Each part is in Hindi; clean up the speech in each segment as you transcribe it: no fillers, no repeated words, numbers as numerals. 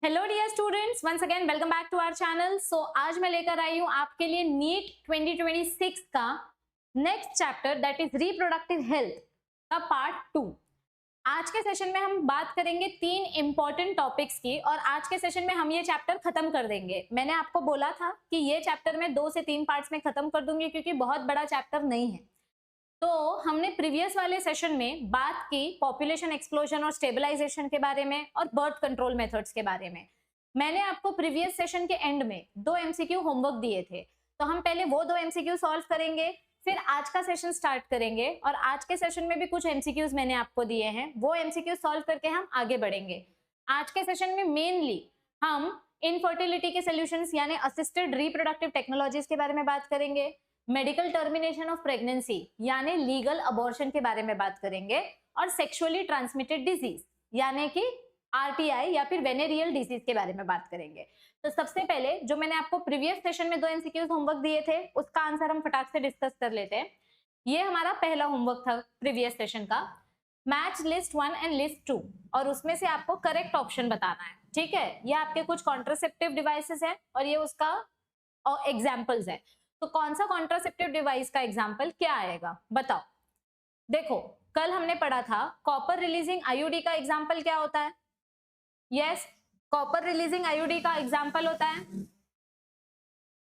Hello dear students, once again welcome back to our channel. So आज मैं लेकर आई हूँ आपके लिए नीट 2026 का next chapter that is reproductive health का पार्ट 2। आज के सेशन में हम बात करेंगे 3 इंपॉर्टेंट टॉपिक्स की और आज के सेशन में हम ये चैप्टर खत्म कर देंगे। मैंने आपको बोला था कि ये चैप्टर मैं 2 से 3 पार्ट्स में खत्म कर दूंगी क्योंकि बहुत बड़ा चैप्टर नहीं है। तो हमने प्रीवियस वाले सेशन में बात की पॉपुलेशन एक्सप्लोजन और स्टेबलाइजेशन के बारे में और बर्थ कंट्रोल मेथड्स के बारे में। मैंने आपको प्रीवियस सेशन के एंड में 2 एमसीक्यू होमवर्क दिए थे, तो हम पहले वो 2 एमसीक्यू सॉल्व करेंगे, फिर आज का सेशन स्टार्ट करेंगे और आज के सेशन में भी कुछ एमसीक्यूज मैंने आपको दिए हैं, वो एमसीक्यू सॉल्व करके हम आगे बढ़ेंगे। आज के सेशन में मेनली हम इनफर्टिलिटी के सॉल्यूशंस यानी असिस्टेड रिप्रोडक्टिव टेक्नोलॉजीज के बारे में बात करेंगे, मेडिकल टर्मिनेशन ऑफ प्रेगनेंसी यानी लीगल अबॉर्शन के बारे में बात करेंगे और सेक्सुअली ट्रांसमिटेड डिजीज यानी कि आरटीआई या फिर वेनेरियल डिजीज के बारे में बात करेंगे। तो सबसे पहले जो मैंने आपको प्रीवियस सेशन में 2 एमसीक्यूज होमवर्क दिए थे उसका आंसर हम फटाक से डिस्कस कर लेते हैं। ये हमारा पहला होमवर्क था प्रीवियस सेशन का, मैच लिस्ट 1 एंड लिस्ट 2 और उसमें से आपको करेक्ट ऑप्शन बताना है। ठीक है, ये आपके कुछ कॉन्ट्रासेप्टिव डिवाइसेस है और ये उसका एग्जाम्पल्स है। तो कौन सा कॉन्ट्रासेप्टिव डिवाइस का एग्जाम्पल क्या आएगा बताओ। देखो, कल हमने पढ़ा था कॉपर रिलीजिंग आईयूडी का एग्जाम्पल क्या होता है। यस, कॉपर रिलीजिंग आईयूडी का एग्जाम्पल होता है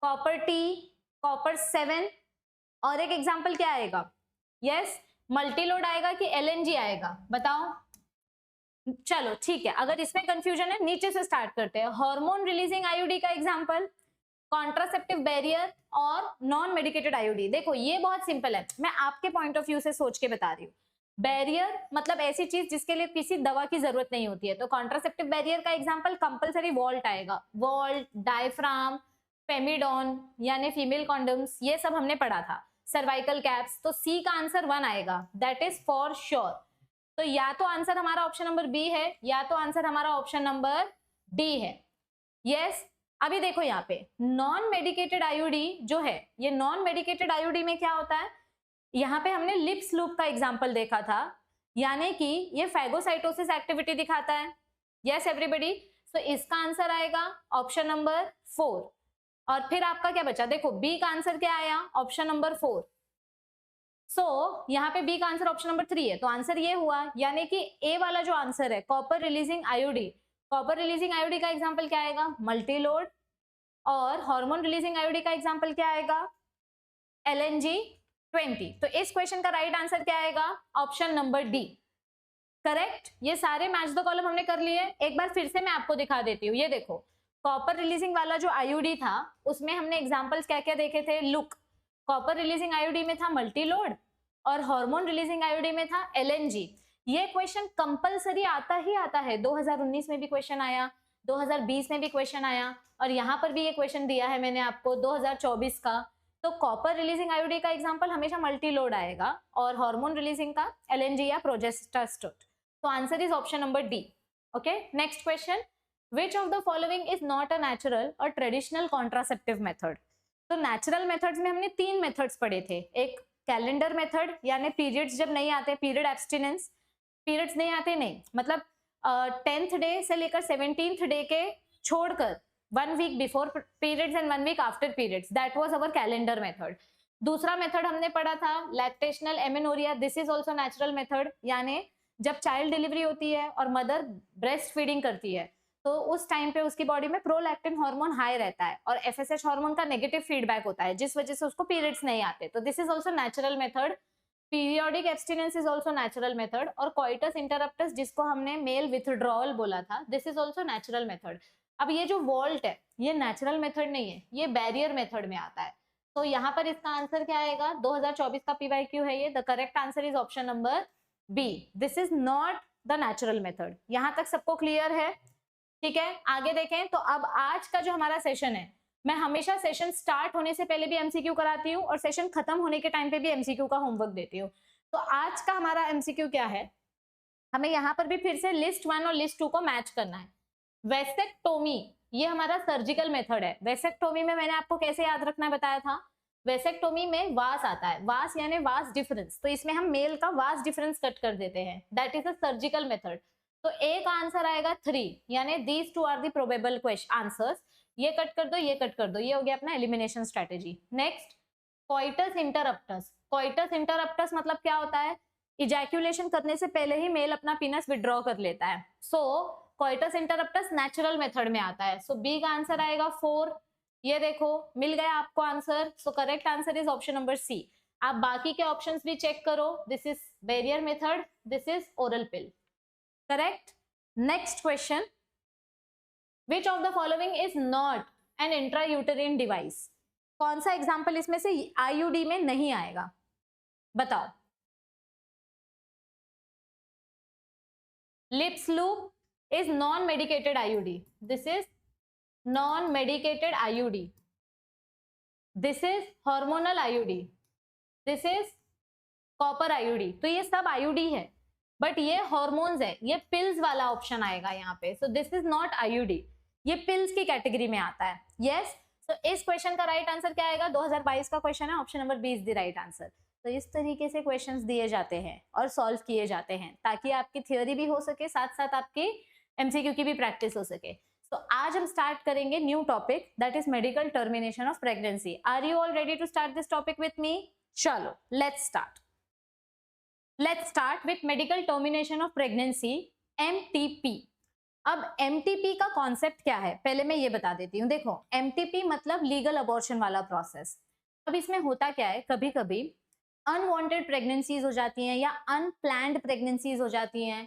कॉपर टी, कॉपर 7 और एक एग्जाम्पल क्या आएगा। यस, मल्टीलोड आएगा कि एलएनजी आएगा बताओ। चलो ठीक है, अगर इसमें कंफ्यूजन है नीचे से स्टार्ट करते हैं। हार्मोन रिलीजिंग आईयूडी का एग्जाम्पल कॉन्ट्रासेप्टिव बैरियर और नॉन मेडिकेटेड आईयूडी। देखो ये बहुत सिंपल है, मैं आपके पॉइंट ऑफ व्यू से सोच के बता रही हूँ। बैरियर मतलब ऐसी चीज जिसके लिए किसी दवा की जरूरत नहीं होती है, तो कॉन्ट्रासेप्टिव बैरियर का एग्जांपल कंपलसरी वॉल्ट आएगा। वॉल्ट, डायफ्राम, फेमिडॉन यानी फीमेल कॉन्डम्स, ये सब हमने पढ़ा था। सर्वाइकल कैप्स, तो सी का आंसर 1 आएगा, दैट इज फॉर श्योर। तो या तो आंसर हमारा ऑप्शन नंबर बी है या तो आंसर हमारा ऑप्शन नंबर डी है। यस, अभी देखो यहाँ पे नॉन मेडिकेटेड आईयूडी जो है, ये नॉन मेडिकेटेड आईयूडी में क्या होता है, यहाँ पे हमने लिप्स लूप का एग्जांपल देखा था, यानी कि ये फैगोसाइटोसिस एक्टिविटी दिखाता है। यस एवरीबॉडी, तो इसका आंसर आएगा ऑप्शन नंबर 4। और फिर आपका क्या बचा, देखो बी का आंसर क्या आया, ऑप्शन नंबर 4। सो यहाँ पे बी का आंसर ऑप्शन नंबर 3 है, तो आंसर ये हुआ, यानी कि ए वाला जो आंसर है copper releasing IUD, copper releasing IUD का एग्जांपल क्या आएगा, मल्टीलोड। और हार्मोन रिलीजिंग आईयूडी का एग्जांपल क्या आएगा, एलएनजी 20। तो इस क्वेश्चन का राइट आंसर क्या आएगा, ऑप्शन नंबर डी, करेक्ट। ये सारे मैच द कॉलम हमने कर लिए। एक बार फिर से मैं आपको दिखा देती हूँ। ये देखो कॉपर रिलीजिंग वाला जो आईयूडी था उसमें हमने एग्जांपल्स क्या क्या देखे थे। लुक, कॉपर रिलीजिंग आईयूडी में था मल्टीलोड और हार्मोन रिलीजिंग आईयूडी में था एलएनजी। ये क्वेश्चन कंपलसरी आता ही आता है, 2019 में भी क्वेश्चन आया, 2020 में भी क्वेश्चन आया और यहाँ पर भी ये क्वेश्चन दिया है मैंने आपको 2024 का। तो कॉपर रिलीजिंग आईयूडी का एग्जांपल हमेशा मल्टीलोड आएगा और हार्मोन रिलीजिंग का एलएनजी या प्रोजेस्टेरोन। तो answer is option number D. Okay, next question, which of the following is not a natural और ट्रेडिशनल कॉन्ट्रासेप्टिव मेथड। तो नेचुरल मेथड्स में हमने 3 मेथड्स पढ़े थे। एक कैलेंडर मेथड यानी पीरियड्स जब नहीं आते, पीरियड एब्सटिनेंस, पीरियड्स नहीं आते नहीं मतलब 10th डे से लेकर 17th डे के छोड़कर 1 week before periods and 1 week after periods, that was our calendar method. दूसरा मेथड हमने पढ़ा था lactational amenorrhoea, this is also natural method, यानी जब चाइल्ड डिलीवरी होती है और मदर ब्रेस्ट फीडिंग करती है तो उस टाइम पे उसकी बॉडी में प्रोलैक्टिन हार्मोन हाई रहता है और एफएसएच हार्मोन का नेगेटिव फीडबैक होता है जिस वजह से उसको पीरियड्स नहीं आते। तो this is also natural method. Periodic abstinence is also natural method और कॉइटस इंटरप्टस जिसको हमने मेल विथड्रॉल बोला था, this is also natural method. अब ये जो वॉल्ट है ये नेचुरल मेथड नहीं है, ये बैरियर मेथड में आता है। तो यहाँ पर इसका आंसर क्या आएगा, 2024 का पीवाईक्यू है ये, the correct answer is option number B, this is not the natural method. यहाँ तक सबको क्लियर है? ठीक है, आगे देखें। तो अब आज का जो हमारा सेशन है, मैं हमेशा सेशन स्टार्ट होने से पहले भी एमसीक्यू कराती हूँ और सेशन खत्म होने के टाइम पे भी एमसीक्यू का होमवर्क देती हूँ। तो आज का हमारा एमसीक्यू क्या है, हमें यहाँ पर भी फिर से लिस्ट 1 और लिस्ट 2 को मैच करना है। वेसेक्टोमी ये हमारा सर्जिकल मेथड है। वेसेक्टोमी में मैंने आपको कैसे याद रखना बताया था, वेसेक्टोमी में वास आता है, वास यानी वास डिफरेंस, तो इसमें हम मेल का वास डिफरेंस कट कर देते हैं, that is a surgical method. तो एक आंसर आएगा 3, यानी these two are the probable question answers. ये कट कर दो, ये कट कर दो, ये हो गया अपना elimination strategy. Next, coitus interruptus. Coitus interruptus मतलब क्या होता है? इजैक्यूलेशन करने से पहले ही मेल अपना पीनस विड्रॉ कर लेता है। सो कोइटस इंटरप्टस नेचुरल मेथड में आता है। सो बी का आंसर आएगा 4। ये देखो मिल गया आपको answer. So correct answer is option number C. आप बाकी के ऑप्शंस भी चेक करो। This is barrier method, this is oral pill. Correct. Next question, which of the following is not an intrauterine device? कौन सा एग्जाम्पल इसमें से आईयूडी में नहीं आएगा? बताओ। Lips loop is non-medicated IUD. This is non-medicated IUD. This is hormonal IUD. This is copper IUD. तो ये सब IUD है, बट ये हॉर्मोन्स है, ये पिल्स वाला ऑप्शन आएगा यहाँ पे। So this is not IUD, ये पिल्स की कैटेगरी में आता है। यस, तो इस क्वेश्चन का राइट आंसर क्या आएगा? 2022 का क्वेश्चन है, option number B is the right answer. तो इस तरीके से क्वेश्चंस दिए जाते हैं और सॉल्व किए जाते हैं, ताकि आपकी थियोरी भी हो सके, साथ साथ आपकी एमसीक्यू की भी प्रैक्टिस हो सके। तो आज हम स्टार्ट करेंगे new topic, that is medical termination of pregnancy. Are you all ready to start this topic with me? चलो let's start. Let's start with medical termination of pregnancy, MTP। अब MTP का कॉन्सेप्ट क्या है पहले मैं ये बता देती हूँ। देखो, MTP मतलब लीगल अबॉर्शन वाला प्रोसेस। अब इसमें होता क्या है, कभी कभी अनवांटेड प्रेगनेंसीज हो जाती हैं या अनप्लान्ड प्रेगनेंसीज हो जाती हैं।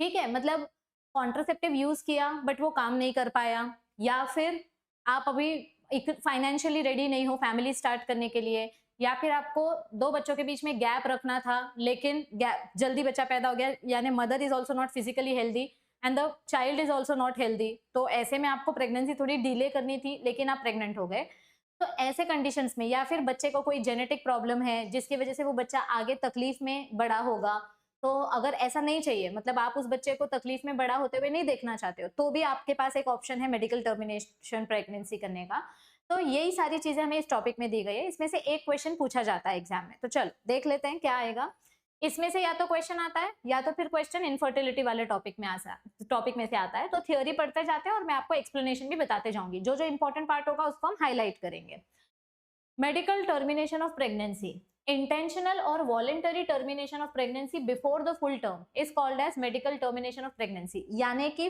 ठीक है, मतलब कॉन्ट्रासेप्टिव यूज किया बट वो काम नहीं कर पाया, या फिर आप अभी फाइनेंशियली रेडी नहीं हो फैमिली स्टार्ट करने के लिए, या फिर आपको 2 बच्चों के बीच में गैप रखना था लेकिन जल्दी बच्चा पैदा हो गया, यानी mother is also not physically healthy and the child is also not healthy. तो ऐसे में आपको प्रेगनेंसी थोड़ी डिले करनी थी लेकिन आप प्रेग्नेंट हो गए। तो ऐसे कंडीशंस में, या फिर बच्चे को कोई जेनेटिक प्रॉब्लम है जिसकी वजह से वो बच्चा आगे तकलीफ में बड़ा होगा, तो अगर ऐसा नहीं चाहिए, मतलब आप उस बच्चे को तकलीफ में बड़ा होते हुए नहीं देखना चाहते हो, तो भी आपके पास एक ऑप्शन है मेडिकल टर्मिनेशन प्रेगनेंसी करने का। तो यही सारी चीजें हमें इस टॉपिक में दी गई है। इसमें से एक क्वेश्चन पूछा जाता है एग्जाम में, तो चलो देख लेते हैं क्या आएगा। इसमें से या तो क्वेश्चन आता है या तो फिर क्वेश्चन इनफर्टिलिटी वाले टॉपिक में से आता है। तो थ्योरी पढ़ते जाते हैं और मैं आपको एक्सप्लेनेशन भी बताते जाऊंगी। जो जो इंपॉर्टेंट पार्ट होगा उसको हम हाईलाइट करेंगे। Medical termination of pregnancy, intentional or voluntary termination of pregnancy before the full term is called as medical termination of pregnancy। यानी कि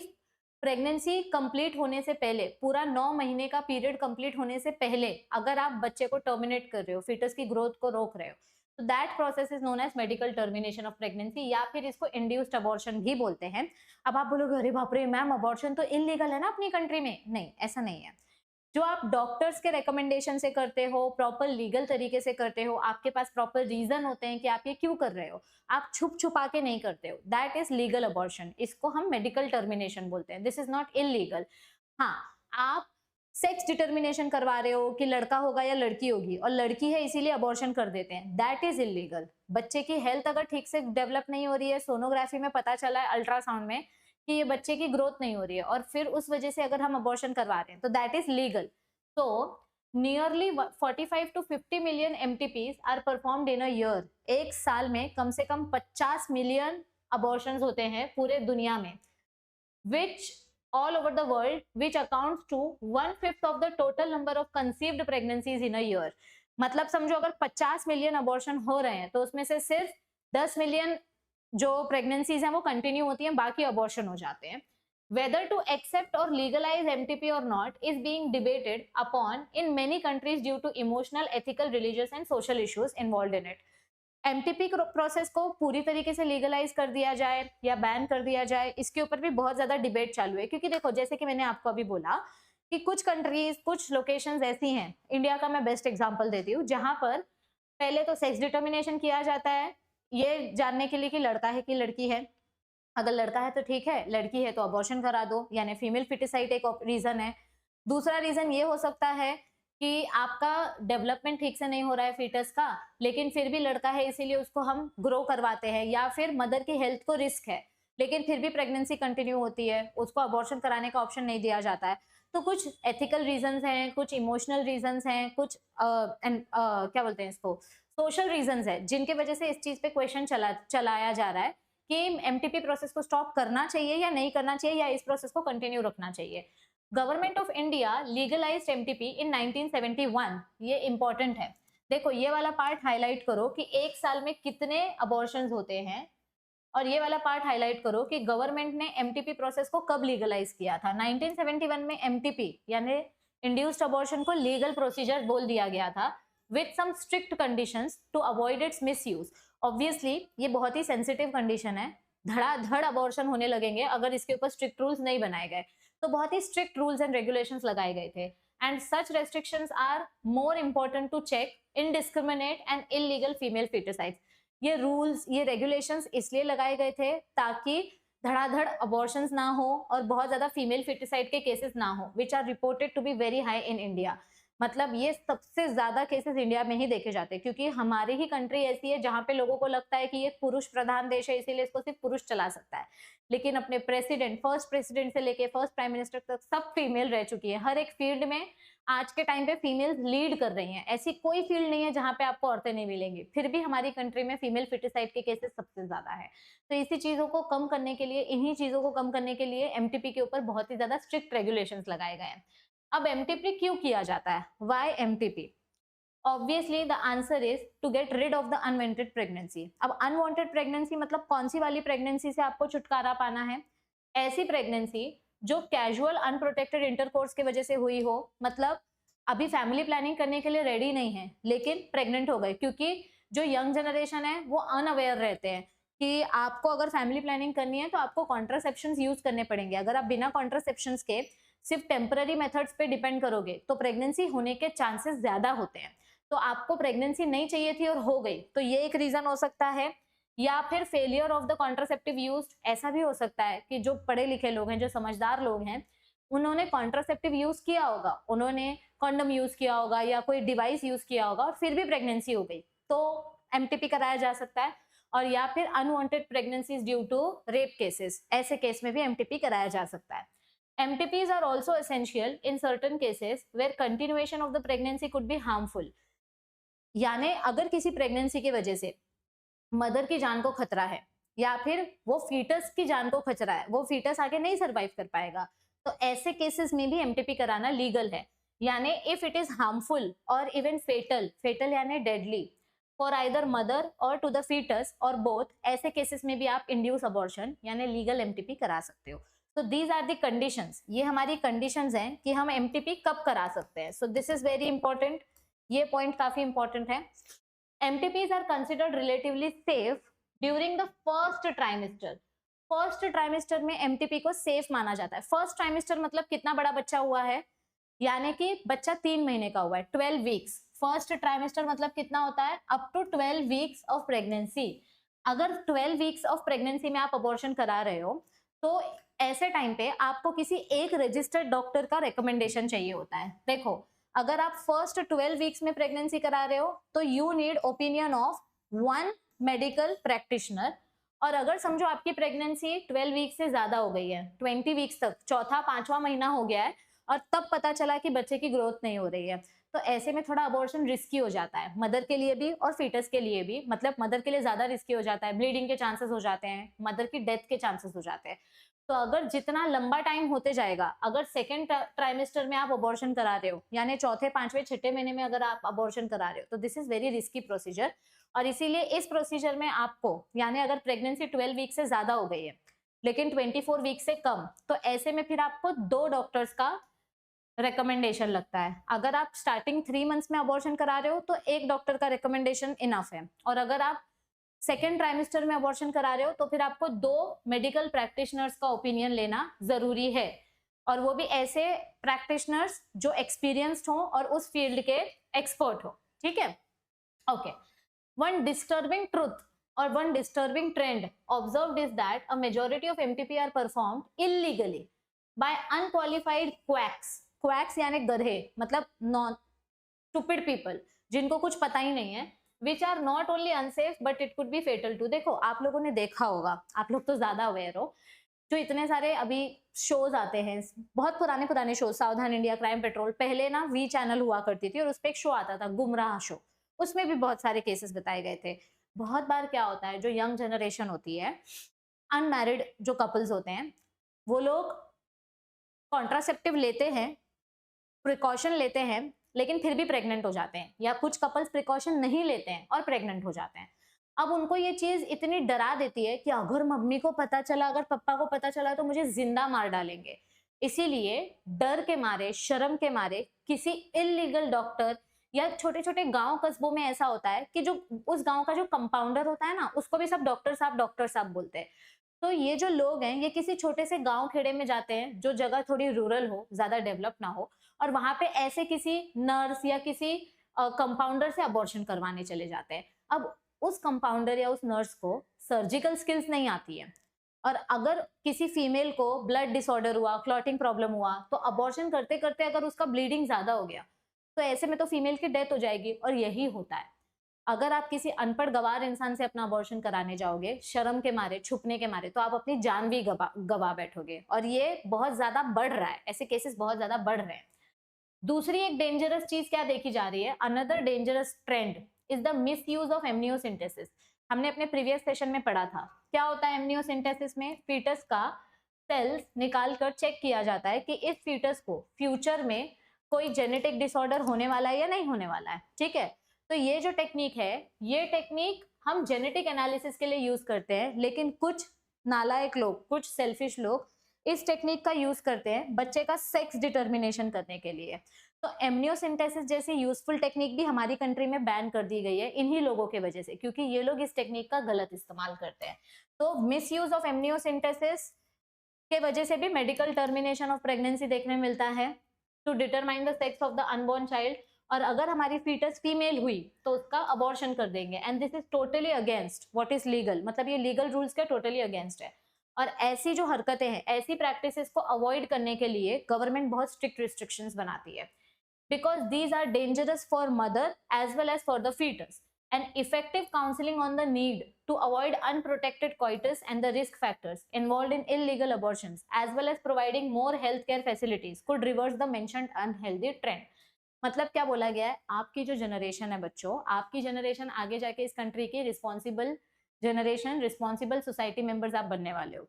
प्रेगनेंसी कंप्लीट होने से पहले, पूरा 9 महीने का पीरियड कंप्लीट होने से पहले अगर आप बच्चे को टर्मिनेट कर रहे हो, फीटस की ग्रोथ को रोक रहे हो, तो that process is known as medical termination of pregnancy, या फिर इसको इंड्यूस्ड अबॉर्शन भी बोलते हैं। अब आप बोलोगे अरे बाप रे मैम, अबॉर्शन तो इलीगल है ना अपनी कंट्री में। नहीं, ऐसा नहीं है। जो आप डॉक्टर्स के रिकमेंडेशन से करते हो, प्रॉपर लीगल तरीके से करते हो, आपके पास प्रॉपर रीजन होते हैं कि आप ये क्यों कर रहे हो, आप छुप छुपा के नहीं करते हो, दैट इज लीगल अबॉर्शन। इसको हम मेडिकल टर्मिनेशन बोलते हैं। This is not illegal. हाँ, आप सेक्स डिटर्मिनेशन करवा रहे हो कि लड़का होगा या लड़की होगी, और लड़की है इसीलिए अबॉर्शन कर देते हैं, दैट इज इलीगल। बच्चे की हेल्थ अगर ठीक से डेवलप नहीं हो रही है, सोनोग्राफी में पता चला है, अल्ट्रासाउंड में कि ये बच्चे की ग्रोथ नहीं हो रही है, और फिर उस वजह से अगर हम अबॉर्शन करवा रहे हैं, तो that is legal. So nearly 45 to 50 million MTPs are performed in a year। एक साल में कम से कम 50 मिलियन अबॉर्शंस होते हैं पूरे दुनिया में, which all over the world, which accounts to 1/5 of the total number of conceived pregnancies in a year। मतलब समझो अगर 50 मिलियन अबॉर्शन हो रहे हैं तो उसमें से सिर्फ 10 मिलियन जो प्रेगनेंसीज हैं वो कंटिन्यू होती हैं, बाकी अबॉर्शन हो जाते हैं। Whether to accept or legalize MTP or not is being debated upon in many countries due to emotional, ethical, religious and social issues involved in it। MTP process को पूरी तरीके से लीगलाइज कर दिया जाए या बैन कर दिया जाए, इसके ऊपर भी बहुत ज्यादा डिबेट चालू है। क्योंकि देखो, जैसे कि मैंने आपको अभी बोला कि कुछ कंट्रीज, कुछ लोकेशंस ऐसी हैं, इंडिया का मैं बेस्ट एग्जांपल देती हूँ, जहां पर पहले तो सेक्स डिटर्मिनेशन किया जाता है ये जानने के लिए कि लड़का है कि लड़की है। अगर लड़का है तो ठीक है, लड़की है तो अबॉर्शन करा दो, यानी फीमेल फिटिसाइड एक रीजन है। दूसरा रीजन ये हो सकता है कि आपका डेवलपमेंट ठीक से नहीं हो रहा है फीटस का, लेकिन फिर भी लड़का है इसीलिए उसको हम ग्रो करवाते हैं, या फिर मदर की हेल्थ को रिस्क है लेकिन फिर भी प्रेगनेंसी कंटिन्यू होती है, उसको अबॉर्शन कराने का ऑप्शन नहीं दिया जाता है। तो कुछ एथिकल रीजंस हैं, कुछ इमोशनल रीजंस हैं, कुछ क्या बोलते हैं इसको, सोशल रीजंस है, जिनके वजह से इस चीज पे क्वेश्चन चलाया जा रहा है कि एमटीपी प्रोसेस को स्टॉप करना चाहिए या नहीं करना चाहिए, या इस प्रोसेस को कंटिन्यू रखना चाहिए। Government of India legalized MTP in 1971। ये इंपॉर्टेंट है, देखो ये वाला पार्ट हाईलाइट करो कि एक साल में कितने अबॉर्शंस होते हैं, और ये वाला पार्ट हाईलाइट करो कि गवर्नमेंट ने एमटीपी प्रोसेस को कब लीगलाइज किया था। 1971 में एमटीपी यानी इंड्यूस्ड अबॉर्शन को लीगल प्रोसीजर बोल दिया गया था with some strict conditions to avoid its misuse. Obviously ये बहुत ही सेंसिटिव कंडीशन है, धड़ाधड़ अबॉर्शन होने लगेंगे अगर इसके ऊपर स्ट्रिक्ट रूल्स नहीं बनाए गए, तो बहुत ही स्ट्रिक्ट रूल्स एंड रेगुलेशंस लगाए गए थे। And such restrictions are more important to check indiscriminate and illegal female foeticides. ये रूल्स, ये रेगुलेशंस इसलिए लगाए गए थे ताकि धड़ाधड़ अबॉर्शंस ना हो और बहुत ज्यादा फीमेल फिटिसाइड के केसेस ना हो, which are reported to be very high in India. मतलब ये सबसे ज्यादा केसेस इंडिया में ही देखे जाते हैं, क्योंकि हमारी ही कंट्री ऐसी है जहां पे लोगों को लगता है कि ये पुरुष प्रधान देश है, इसीलिए इसको सिर्फ पुरुष चला सकता है। लेकिन अपने प्रेसिडेंट, फर्स्ट प्रेसिडेंट से लेके फर्स्ट प्राइम मिनिस्टर तक सब फीमेल रह चुकी है। हर एक फील्ड में आज के टाइम पे फीमेल्स लीड कर रही हैं। ऐसी कोई फील्ड नहीं है जहां पे आपको औरतें नहीं मिलेंगी, फिर भी हमारी कंट्री में फीमेल फिटिसाइड के केसेस सबसे ज्यादा है। तो इसी चीजों को कम करने के लिए, इन्हीं चीजों को कम करने के लिए एमटीपी के ऊपर बहुत ही ज्यादा स्ट्रिक्ट रेगुलेशंस लगाए गए हैं। अब एमटीपी क्यों किया जाता है, why MTP? Obviously the answer is to get rid of the unwanted pregnancy. अब अनवांटेड प्रेगनेंसी मतलब कौन सी वाली प्रेगनेंसी से आपको छुटकारा पाना है? ऐसी प्रेगनेंसी जो कैजुअल अनप्रोटेक्टेड इंटरकोर्स की वजह से हुई हो, मतलब अभी फैमिली प्लानिंग करने के लिए रेडी नहीं है लेकिन प्रेग्नेंट हो गए, क्योंकि जो यंग जनरेशन है वो अनअवेयर रहते हैं कि आपको अगर फैमिली प्लानिंग करनी है तो आपको कॉन्ट्रासेप्शंस यूज करने पड़ेंगे। अगर आप बिना कॉन्ट्रासेप्शंस के सिर्फ टेम्पररी मेथड्स पे डिपेंड करोगे तो प्रेगनेंसी होने के चांसेस ज्यादा होते हैं। तो आपको प्रेगनेंसी नहीं चाहिए थी और हो गई, तो ये एक रीजन हो सकता है। या फिर failure of the contraceptive use, ऐसा भी हो सकता है कि जो पढ़े लिखे लोग हैं, जो समझदार लोग हैं, उन्होंने कॉन्ट्रासेप्टिव यूज किया होगा, उन्होंने कॉन्डम यूज किया होगा या कोई डिवाइस यूज किया होगा और फिर भी प्रेगनेंसी हो गई, तो एमटीपी कराया जा सकता है। और या फिर unwanted pregnancies due to rape cases, ऐसे केस में भी एमटीपी कराया जा सकता है। MTPs are also essential in certain cases where continuation of the pregnancy could be harmful। यानी अगर किसी प्रेगनेंसी की वजह से मदर की जान को खतरा है या फिर वो फीटस की जान को खतरा है, वो फीटस आगे नहीं सरवाइव कर पाएगा, तो ऐसे केसेस में भी एमटीपी कराना लीगल है। यानी इफ इट इज हार्मफुल और इवन फेटल, फेटल यानी डेडली फॉर आइदर मदर और टू द फीटस और बोथ, ऐसे केसेस में भी आप इंड्यूस अबॉर्शन यानी लीगल एमटीपी करा सकते हो। तो दीज आर दी कंडीशंस, ये हमारी कंडीशंस हैं कि हम एमटीपी कब करा सकते हैं। So this is very important, ये पॉइंट काफी इंपॉर्टेंट है। MTPs are considered relatively safe during the first trimester। First trimester में एमटीपी को सेफ माना जाता है। फर्स्ट ट्राइमेस्टर मतलब कितना बड़ा बच्चा हुआ है, यानी कि बच्चा 3 महीने का हुआ है, 12 वीक्स। फर्स्ट ट्राइमेस्टर मतलब कितना होता है, up to 12 weeks of pregnancy. अगर 12 वीक्स ऑफ प्रेगनेंसी में आप अबॉर्शन करा रहे हो तो ऐसे टाइम पे आपको किसी एक रजिस्टर्ड डॉक्टर का रिकमेंडेशन चाहिए होता है। देखो अगर आप फर्स्ट 12 वीक्स में प्रेगनेंसी करा रहे हो तो you need opinion of 1 medical practitioner. और अगर समझो आपकी प्रेगनेंसी 12 वीक्स से ज्यादा हो गई है, 20 वीक्स तक, चौथा 5वां महीना हो गया है और तब पता चला कि बच्चे की ग्रोथ नहीं हो रही है, तो ऐसे में थोड़ा अबॉर्शन रिस्की हो जाता है, मदर के लिए भी और फीटस के लिए भी। मतलब मदर के लिए ज्यादा रिस्की हो जाता है, ब्लीडिंग के चांसेस हो जाते हैं, मदर की डेथ के चांसेस हो जाते हैं। तो अगर जितना लंबा टाइम होते जाएगा, अगर सेकेंड ट्राइमेस्टर में आप अबॉर्शन करा रहे हो यानी चौथे 5वें 6ठे महीने में अगर आप अबॉर्शन करा रहे हो तो this is very risky procedure. और इसीलिए इस प्रोसीजर में आपको, यानी अगर प्रेगनेंसी 12 वीक से ज्यादा हो गई है लेकिन 24 वीक से कम, तो ऐसे में फिर आपको 2 डॉक्टर्स का रिकमेंडेशन लगता है। अगर आप स्टार्टिंग 3 मंथ्स में अबॉर्शन करा रहे हो तो एक डॉक्टर का रिकमेंडेशन इनफ है, और अगर आप सेकेंड ट्राइमेस्टर में अबॉर्शन करा रहे हो तो फिर आपको 2 मेडिकल प्रैक्टिशनर्स का ओपिनियन लेना जरूरी है, और वो भी ऐसे प्रैक्टिशनर्स जो एक्सपीरियंस्ड हो और उस फील्ड के एक्सपर्ट हो। ठीक है, okay. One disturbing truth or one disturbing trend observed is that a majority of MTP are performed illegally by unqualified quacks। quacks यानी गधे, मतलब non stupid people, जिनको कुछ पता ही नहीं है, which are not only unsafe but it could be fatal too। देखो आप लोगों ने देखा होगा, आप लोग तो ज्यादा अवेयर हो, जो इतने सारे अभी शोज आते हैं, बहुत पुराने पुराने शोज, सावधान इंडिया, क्राइम पेट्रोल, पहले ना वी चैनल हुआ करती थी और उस पर एक शो आता था गुमराह शो, उसमें भी बहुत सारे केसेस बताए गए थे। बहुत बार क्या होता है, जो यंग जनरेशन होती है अनमैरिड जो कपल्स होते हैं वो लोग कॉन्ट्रासेप्टिव लेते हैं, प्रिकॉशन लेते हैं, लेकिन फिर भी प्रेग्नेंट हो जाते हैं, या कुछ कपल्स प्रिकॉशन नहीं लेते हैं और प्रेग्नेंट हो जाते हैं। अब उनको ये चीज इतनी डरा देती है कि अगर मम्मी को पता चला, अगर पापा को पता चला तो मुझे जिंदा मार डालेंगे। इसीलिए डर के मारे, शर्म के मारे किसी इलीगल डॉक्टर, या छोटे छोटे गांव कस्बों में ऐसा होता है कि जो उस गांव का जो कंपाउंडर होता है ना, उसको भी सब डॉक्टर साहब बोलते हैं। तो ये जो लोग हैं ये किसी छोटे से गांव खेड़े में जाते हैं जो जगह थोड़ी रूरल हो, ज्यादा डेवलप ना हो, और वहां पे ऐसे किसी नर्स या किसी कंपाउंडर से अबॉर्शन करवाने चले जाते हैं। अब उस कंपाउंडर या उस नर्स को सर्जिकल स्किल्स नहीं आती है, और अगर किसी फीमेल को ब्लड डिसऑर्डर हुआ, क्लॉटिंग प्रॉब्लम हुआ, तो अबॉर्शन करते करते अगर उसका ब्लीडिंग ज्यादा हो गया तो ऐसे में तो फीमेल की डेथ हो जाएगी। और यही होता है, अगर आप किसी अनपढ़ गवार इंसान से अपना अबॉर्शन कराने जाओगे शर्म के मारे, छुपने के मारे, तो आप अपनी जान भी गवा बैठोगे। और ये बहुत ज्यादा बढ़ रहा है, ऐसे केसेस बहुत ज्यादा बढ़ रहे हैं। दूसरी एक डेंजरस चीज क्या देखी जा रही है, another dangerous trend is the misuse of amniocentesis. हमने अपने प्रीवियस सेशन में पढ़ा था क्या होता है एमनियोसिंथेसिस में। फीटस का सेल्स निकाल कर चेक किया जाता है कि इस फीटस को फ्यूचर में कोई जेनेटिक डिसऑर्डर होने वाला है या नहीं होने वाला है, ठीक है। तो ये जो टेक्निक है, ये टेक्निक हम जेनेटिक एनालिसिस के लिए यूज करते हैं, लेकिन कुछ नालायक लोग, कुछ सेल्फिश लोग इस टेक्निक का यूज करते हैं बच्चे का सेक्स डिटर्मिनेशन करने के लिए। तो एमनियोसिंथेसिस जैसी यूजफुल टेक्निक भी हमारी कंट्री में बैन कर दी गई है इन्हीं लोगों के वजह से, क्योंकि ये लोग इस टेक्निक का गलत इस्तेमाल करते हैं। तो मिस यूज ऑफ एमनियोसिंथेसिस के वजह से भी मेडिकल टर्मिनेशन ऑफ प्रेगनेंसी देखने मिलता है to determine the sex of the unborn child. और अगर हमारी फीटस फीमेल हुई तो उसका अबॉर्शन कर देंगे, and this is totally against what is legal, मतलब ये लीगल रूल्स के टोटली अगेंस्ट है। और ऐसी जो हरकतें हैं, ऐसी प्रैक्टिसेस को अवॉइड करने के लिए गवर्नमेंट बहुत स्ट्रिक्ट रिस्ट्रिक्शंस बनाती है, because these are dangerous for mother as well as for the foetus. And effective counseling on the need to avoid unprotected coitus and the risk factors involved in illegal abortions, as well as providing more healthcare facilities, could reverse the mentioned unhealthy trend. मतलब क्या बोला गया है, आपकी जो जनरेशन है बच्चों, आपकी जनरेशन आगे जाके इस कंट्री की responsible generation, responsible society members आप बनने वाले हो।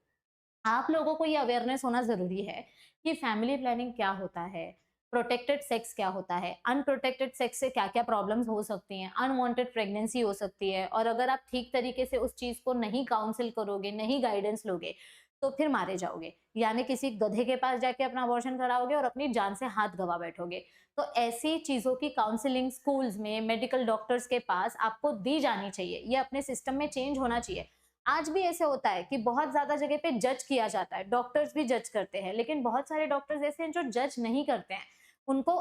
आप लोगों को ये अवेयरनेस होना जरूरी है कि फैमिली प्लानिंग क्या होता है, प्रोटेक्टेड सेक्स क्या होता है, अनप्रोटेक्टेड सेक्स से क्या क्या प्रॉब्लम्स हो सकती हैं, अनवांटेड प्रेगनेंसी हो सकती है। और अगर आप ठीक तरीके से उस चीज को नहीं काउंसिल करोगे, नहीं गाइडेंस लोगे, तो फिर मारे जाओगे, यानी किसी गधे के पास जाके अपना अबॉर्शन कराओगे और अपनी जान से हाथ गवा बैठोगे। तो ऐसी चीजों की काउंसलिंग स्कूल्स में, मेडिकल डॉक्टर्स के पास आपको दी जानी चाहिए। ये अपने सिस्टम में चेंज होना चाहिए। आज भी ऐसे होता है कि बहुत ज्यादा जगह पे जज किया जाता है, डॉक्टर्स भी जज करते हैं, लेकिन बहुत सारे डॉक्टर्स ऐसे हैं जो जज नहीं करते हैं। उनको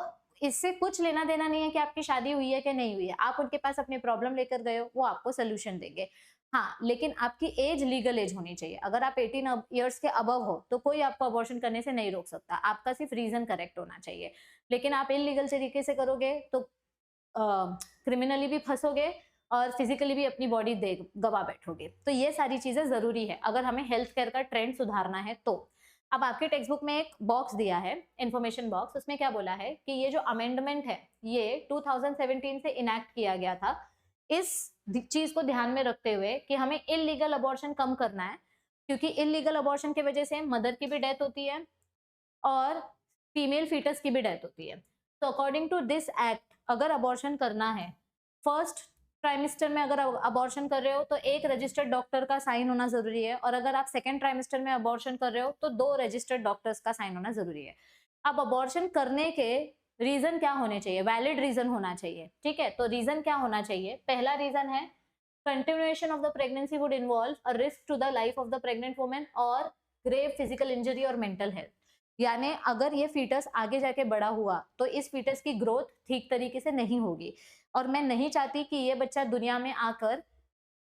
इससे कुछ लेना देना नहीं है कि आपकी शादी हुई है कि नहीं हुई है। आप उनके पास अपनी प्रॉब्लम लेकर गए हो, वो आपको सोल्यूशन देंगे। हाँ, लेकिन आपकी एज लीगल एज होनी चाहिए। अगर आप 18 ईयर्स के अबव हो तो कोई आपको अबॉर्शन करने से नहीं रोक सकता, आपका सिर्फ रीजन करेक्ट होना चाहिए। लेकिन आप इलीगल तरीके से करोगे तो क्रिमिनली भी फंसोगे और फिजिकली भी अपनी बॉडी दे गवा बैठोगे। तो ये सारी चीजें जरूरी है अगर हमें हेल्थ केयर का ट्रेंड सुधारना है तो। अब आपके टेक्स्ट बुक में एक बॉक्स दिया है, इंफॉर्मेशन बॉक्स, उसमें क्या बोला है कि ये जो अमेंडमेंट है ये 2017 से इनैक्ट किया गया था, इस चीज को ध्यान में रखते हुए कि हमें इलीगल अबॉर्शन कम करना है, क्योंकि इलीगल अबॉर्शन की वजह से मदर की भी डेथ होती है और फीमेल फीटस की भी डेथ होती है। तो अकॉर्डिंग टू दिस एक्ट, अगर अबॉर्शन करना है, फर्स्ट ट्राइमेस्टर में अगर अबॉर्शन कर रहे हो तो एक रजिस्टर्ड डॉक्टर का साइन होना जरूरी है, और अगर आप सेकेंड ट्राइमेस्टर में अबॉर्शन कर रहे हो तो 2 रजिस्टर्ड डॉक्टर्स का साइन होना जरूरी है। अब अबॉर्शन करने के रीजन क्या होने चाहिए, वैलिड रीजन होना चाहिए, ठीक है। तो रीजन क्या होना चाहिए, पहला रीजन है continuation of the pregnancy would involve a risk to the life of the pregnant women और ग्रेव फिजिकल इंजरी और मेंटल हेल्थ। यानी अगर ये फीटस आगे जाके बड़ा हुआ तो इस फीटस की ग्रोथ ठीक तरीके से नहीं होगी, और मैं नहीं चाहती कि ये बच्चा दुनिया में आकर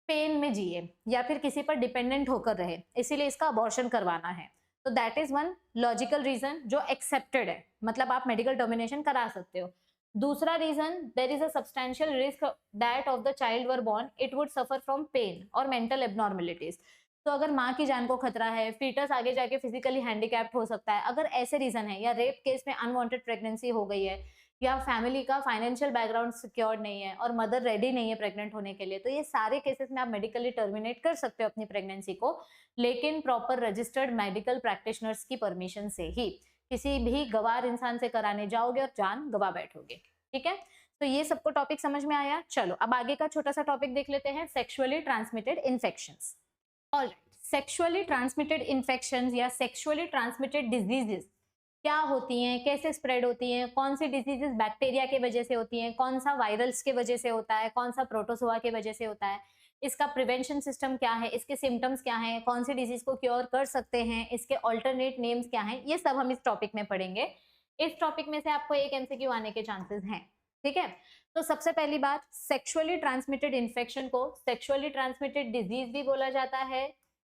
पेन में जिए या फिर किसी पर डिपेंडेंट होकर रहे, इसीलिए इसका अबॉर्शन करवाना है। तो that is one logical reason जो एक्सेप्टेड है, मतलब आप मेडिकल टर्मिनेशन करा सकते हो। दूसरा reason, there is a substantial risk that of the child were born it would suffer from pain और मेंटल एबनॉर्मेलिटीज। तो अगर माँ की जान को खतरा है, फीटस आगे जाके फिजिकली हैंडीकैप्ड हो सकता है, अगर ऐसे रीजन है, या रेप केस में अनवांटेड प्रेगनेंसी हो गई है, या फैमिली का फाइनेंशियल बैकग्राउंड सिक्योर्ड नहीं है और मदर रेडी नहीं है प्रेग्नेंट होने के लिए, तो ये सारे केसेस में आप मेडिकली टर्मिनेट कर सकते हो अपनी प्रेगनेंसी को, लेकिन प्रॉपर रजिस्टर्ड मेडिकल प्रैक्टिशनर्स की परमिशन से ही। किसी भी गवार इंसान से कराने जाओगे और जान गवा बैठोगे। ठीक है, तो ये सबको टॉपिक समझ में आया। चलो अब आगे का छोटा सा टॉपिक देख लेते हैं, sexually transmitted infections. Alright, sexually transmitted infections या सेक्सुअली ट्रांसमिटेड डिजीजेस क्या होती हैं, कैसे स्प्रेड होती हैं, कौन सी डिजीजेस बैक्टीरिया के वजह से होती हैं, कौन सा वायरल्स के वजह से होता है, कौन सा प्रोटोजोआ के वजह से होता है, इसका प्रिवेंशन सिस्टम क्या है, इसके सिम्टम्स क्या हैं, कौन सी डिजीज को क्योर कर सकते हैं, इसके ऑल्टरनेट नेम्स क्या हैं, ये सब हम इस टॉपिक में पढ़ेंगे। इस टॉपिक में से आपको एक एमसीक्यू आने के चांसेस हैं। ठीक है, तो सबसे पहली बात, सेक्सुअली ट्रांसमिटेड इन्फेक्शन को सेक्सुअली ट्रांसमिटेड डिजीज भी बोला जाता है,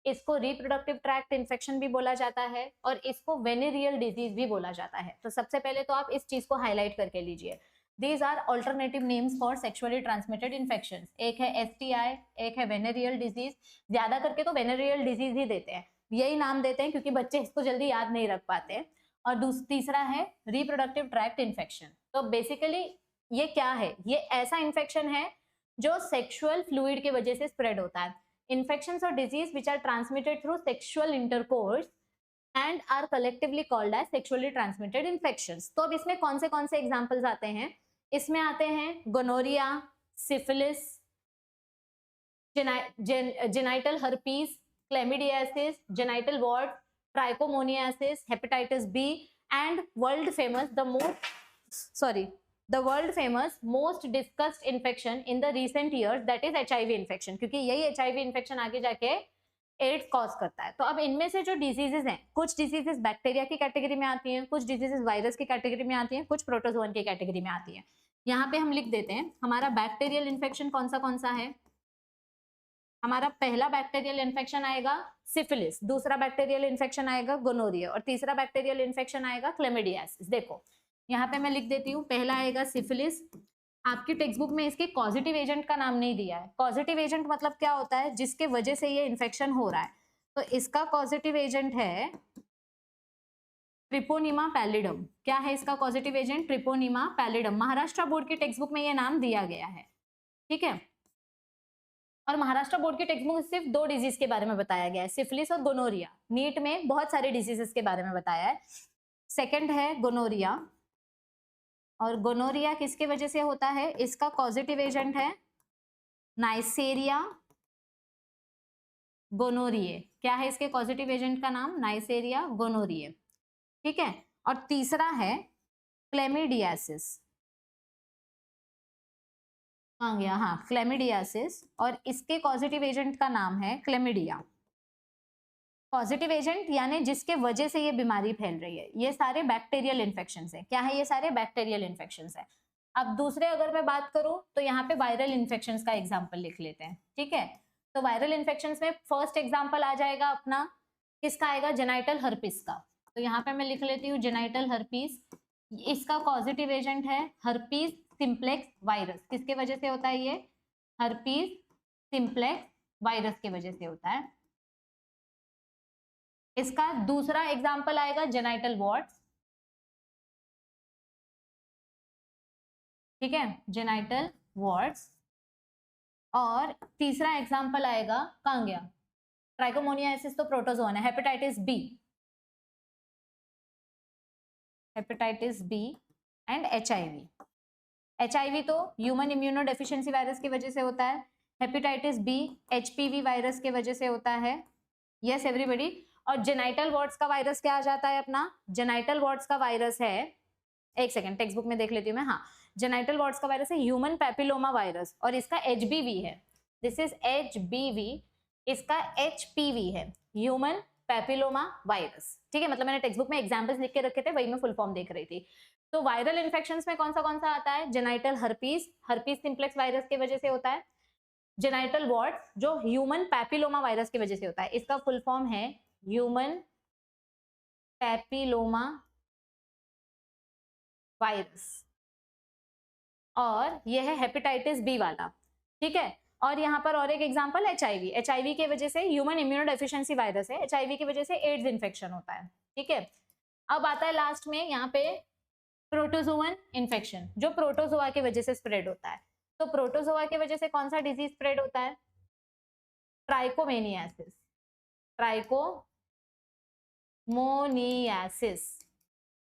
इसको रिप्रोडक्टिव ट्रैक्ट इन्फेक्शन भी बोला जाता है और इसको वेनेरियल डिजीज भी बोला जाता है। तो सबसे पहले तो आप इस चीज को हाईलाइट करके लीजिए, these are alternative names for sexually transmitted infections. एक है एसटीआई, एक है वेनेरियल डिजीज। ज्यादा करके तो वेनेरियल डिजीज ही देते हैं, यही नाम देते हैं क्योंकि बच्चे इसको जल्दी याद नहीं रख पाते। और तीसरा है रिप्रोडक्टिव ट्रैक्ट इन्फेक्शन। तो बेसिकली ये क्या है, ये ऐसा इन्फेक्शन है जो सेक्सुअल फ्लूइड की वजह से स्प्रेड होता है। Infections or disease which are transmitted through sexual intercourse and are collectively called as sexually transmitted infections. तो अब इसमें कौन से एग्जाम्पल्स आते हैं, इसमें आते हैं gonorrhoea, syphilis, genital herpes, chlamydiasis, genital wart, trichomoniasis, hepatitis B and world famous most discussed infection in the recent years, that is HIV infection, क्योंकि यही HIV इन्फेक्शन आगे जाके एड्स कॉज करता है। तो अब इनमें से जो डिजीजेस हैं, कुछ डिजीजेस बैक्टीरिया की कैटेगरी में आती हैं, कुछ डिजीजेस वायरस की कैटेगरी में आती हैं, कुछ प्रोटोजोअन की कैटेगरी में आती हैं। यहाँ पे हम लिख देते हैं हमारा बैक्टीरियल इन्फेक्शन कौन सा है। हमारा पहला बैक्टीरियल इन्फेक्शन आएगा सिफिलिस, दूसरा बैक्टीरियल इन्फेक्शन आएगा गोनोरिया और तीसरा बैक्टीरियल इन्फेक्शन आएगा क्लेमिडियासिस। देखो यहाँ पे मैं लिख देती हूँ, पहला आएगा सिफिलिस। आपकी टेक्स्ट बुक में इसके कॉजेटिव एजेंट का नाम नहीं दिया है। कॉजेटिव एजेंट मतलब क्या होता है, जिसके वजह से ये इन्फेक्शन हो रहा है। तो इसका कॉजेटिव एजेंट है ट्रिपोनिमा पैलिडम। क्या है इसका causative agent, Treponema pallidum. Maharashtra board की टेक्स्ट बुक में ये नाम दिया गया है। ठीक है, और महाराष्ट्र बोर्ड की टेक्स्ट बुक में सिर्फ 2 डिजीज के बारे में बताया गया है, सिफिलिस और गोनोरिया। नीट में बहुत सारे डिजीजेस के बारे में बताया है। सेकंड है गोनोरिया, और गोनोरिया किसके वजह से होता है, इसका कॉजेटिव एजेंट है नाइसेरिया गोनोरिये। क्या है इसके कॉजेटिव एजेंट का नाम, नाइसेरिया गोनोरिये। ठीक है, और तीसरा है क्लेमिडियासिस। आ गया, हाँ, क्लेमिडियासिस, और इसके पॉजिटिव एजेंट का नाम है क्लेमिडिया। पॉजिटिव एजेंट यानी जिसके वजह से ये बीमारी फैल रही है। ये सारे बैक्टीरियल इन्फेक्शन है। क्या है, ये सारे बैक्टीरियल इन्फेक्शन है। अब दूसरे अगर मैं बात करूं तो यहाँ पे वायरल इन्फेक्शन का एग्जाम्पल लिख लेते हैं। ठीक है, तो वायरल इन्फेक्शन में फर्स्ट एग्जाम्पल आ जाएगा अपना, किसका आएगा, जेनाइटल हर्पीस का। तो यहाँ पे मैं लिख लेती हूँ जेनाइटल हर्पीस। इसका पॉजिटिव एजेंट है हर्पीस सिम्प्लेक्स वायरस। किसके वजह से होता है ये, हर्पीस सिम्प्लेक्स वायरस की वजह से होता है। इसका दूसरा एग्जाम्पल आएगा जेनाइटल वॉर्ड्स। ठीक है, जेनाइटल वॉर्ड्स। और तीसरा एग्जाम्पल आएगा, कहाँ गया, ट्राइकोमोनियासिस तो प्रोटोजोन है, hepatitis B, hepatitis B and HIV तो ह्यूमन इम्यूनो डेफिशिएंसी वायरस की वजह से होता है। हेपेटाइटिस बी HPV वायरस के वजह से होता है। Yes everybody. और जेनाइटल वॉर्ड्स का वायरस क्या आ जाता है अपना, जेनाइटल वॉर्ड्स का वायरस है, एक सेकेंड टेक्स्ट बुक में देख लेती हूँ मैं, हाँ, जेनाइटल वॉर्ड्स का वायरस है ह्यूमन पैपिलोमा वायरस, और इसका HBV है, दिस इज HBV, इसका HPV है, ह्यूमन पैपिलोमा वायरस। ठीक है, मतलब मैंने टेक्स्ट बुक में एग्जांपल्स लिख के रखे थे, वही मैं फुल फॉर्म देख रही थी। तो वायरल इन्फेक्शंस में कौन सा आता है, genital herpes, herpes simplex virus की वजह से होता है। जेनाइटल वॉर्ड्स जो ह्यूमन पैपिलोमा वायरस की वजह से होता है, इसका फुल फॉर्म है ह्यूमन पैपिलोमा वायरस, और यह है हेपेटाइटिस बी वाला। ठीक है, और यहाँ पर और एक एग्जांपल HIV की वजह से ह्यूमन इम्यूनो डेफिशिएंसी वायरस है, HIV की वजह से एड्स इन्फेक्शन होता है। ठीक है, अब आता है लास्ट में यहाँ पे प्रोटोजोवन इन्फेक्शन, जो प्रोटोजोआ की वजह से स्प्रेड होता है। तो प्रोटोजोआ की वजह से कौन सा डिजीज स्प्रेड होता है? Trichomoniasis, trichomoniasis,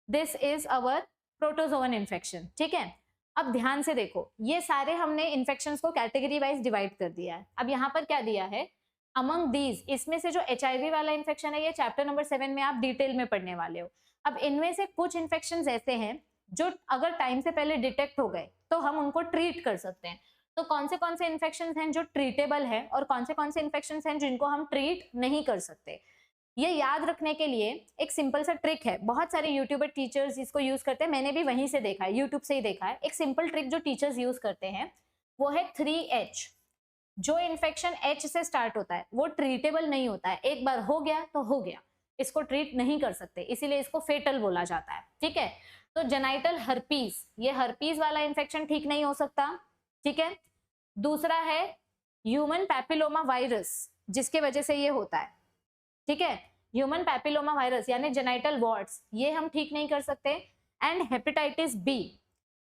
this is our protozoan infection. ठीक है, अब ध्यान से देखो, ये सारे हमने इन्फेक्शंस को कैटेगरी वाइज डिवाइड कर दिया है। अब यहाँ पर क्या दिया है? अमंग दीज, इसमें से जो HIV वाला इन्फेक्शन है, ये चैप्टर नंबर 7 में आप डिटेल में पढ़ने वाले हो। अब इनमें से कुछ इन्फेक्शंस ऐसे हैं जो अगर टाइम से पहले डिटेक्ट हो गए तो हम उनको ट्रीट कर सकते हैं। तो कौन से इन्फेक्शंस हैं जो ट्रीटेबल है और कौन से इन्फेक्शंस हैं जिनको हम ट्रीट नहीं कर सकते। ये याद रखने के लिए एक सिंपल सा ट्रिक है, बहुत सारे यूट्यूबर टीचर्स इसको यूज करते हैं, मैंने भी वहीं से देखा है, यूट्यूब से ही देखा है। एक सिंपल ट्रिक जो टीचर्स यूज करते हैं वो है 3H। जो इन्फेक्शन H से स्टार्ट होता है वो ट्रीटेबल नहीं होता है, एक बार हो गया तो हो गया, इसको ट्रीट नहीं कर सकते, इसीलिए इसको फेटल बोला जाता है। ठीक है, तो जेनाइटल हर्पीज, ये हर्पीज वाला इन्फेक्शन ठीक नहीं हो सकता। ठीक है, दूसरा है ह्यूमन पैपिलोमा वायरस, जिसके वजह से ये होता है। ठीक है, ह्यूमन पैपिलोमा वायरस यानी जेनाइटल वॉर्ड्स, ये हम ठीक नहीं कर सकते। एंड हेपेटाइटिस बी,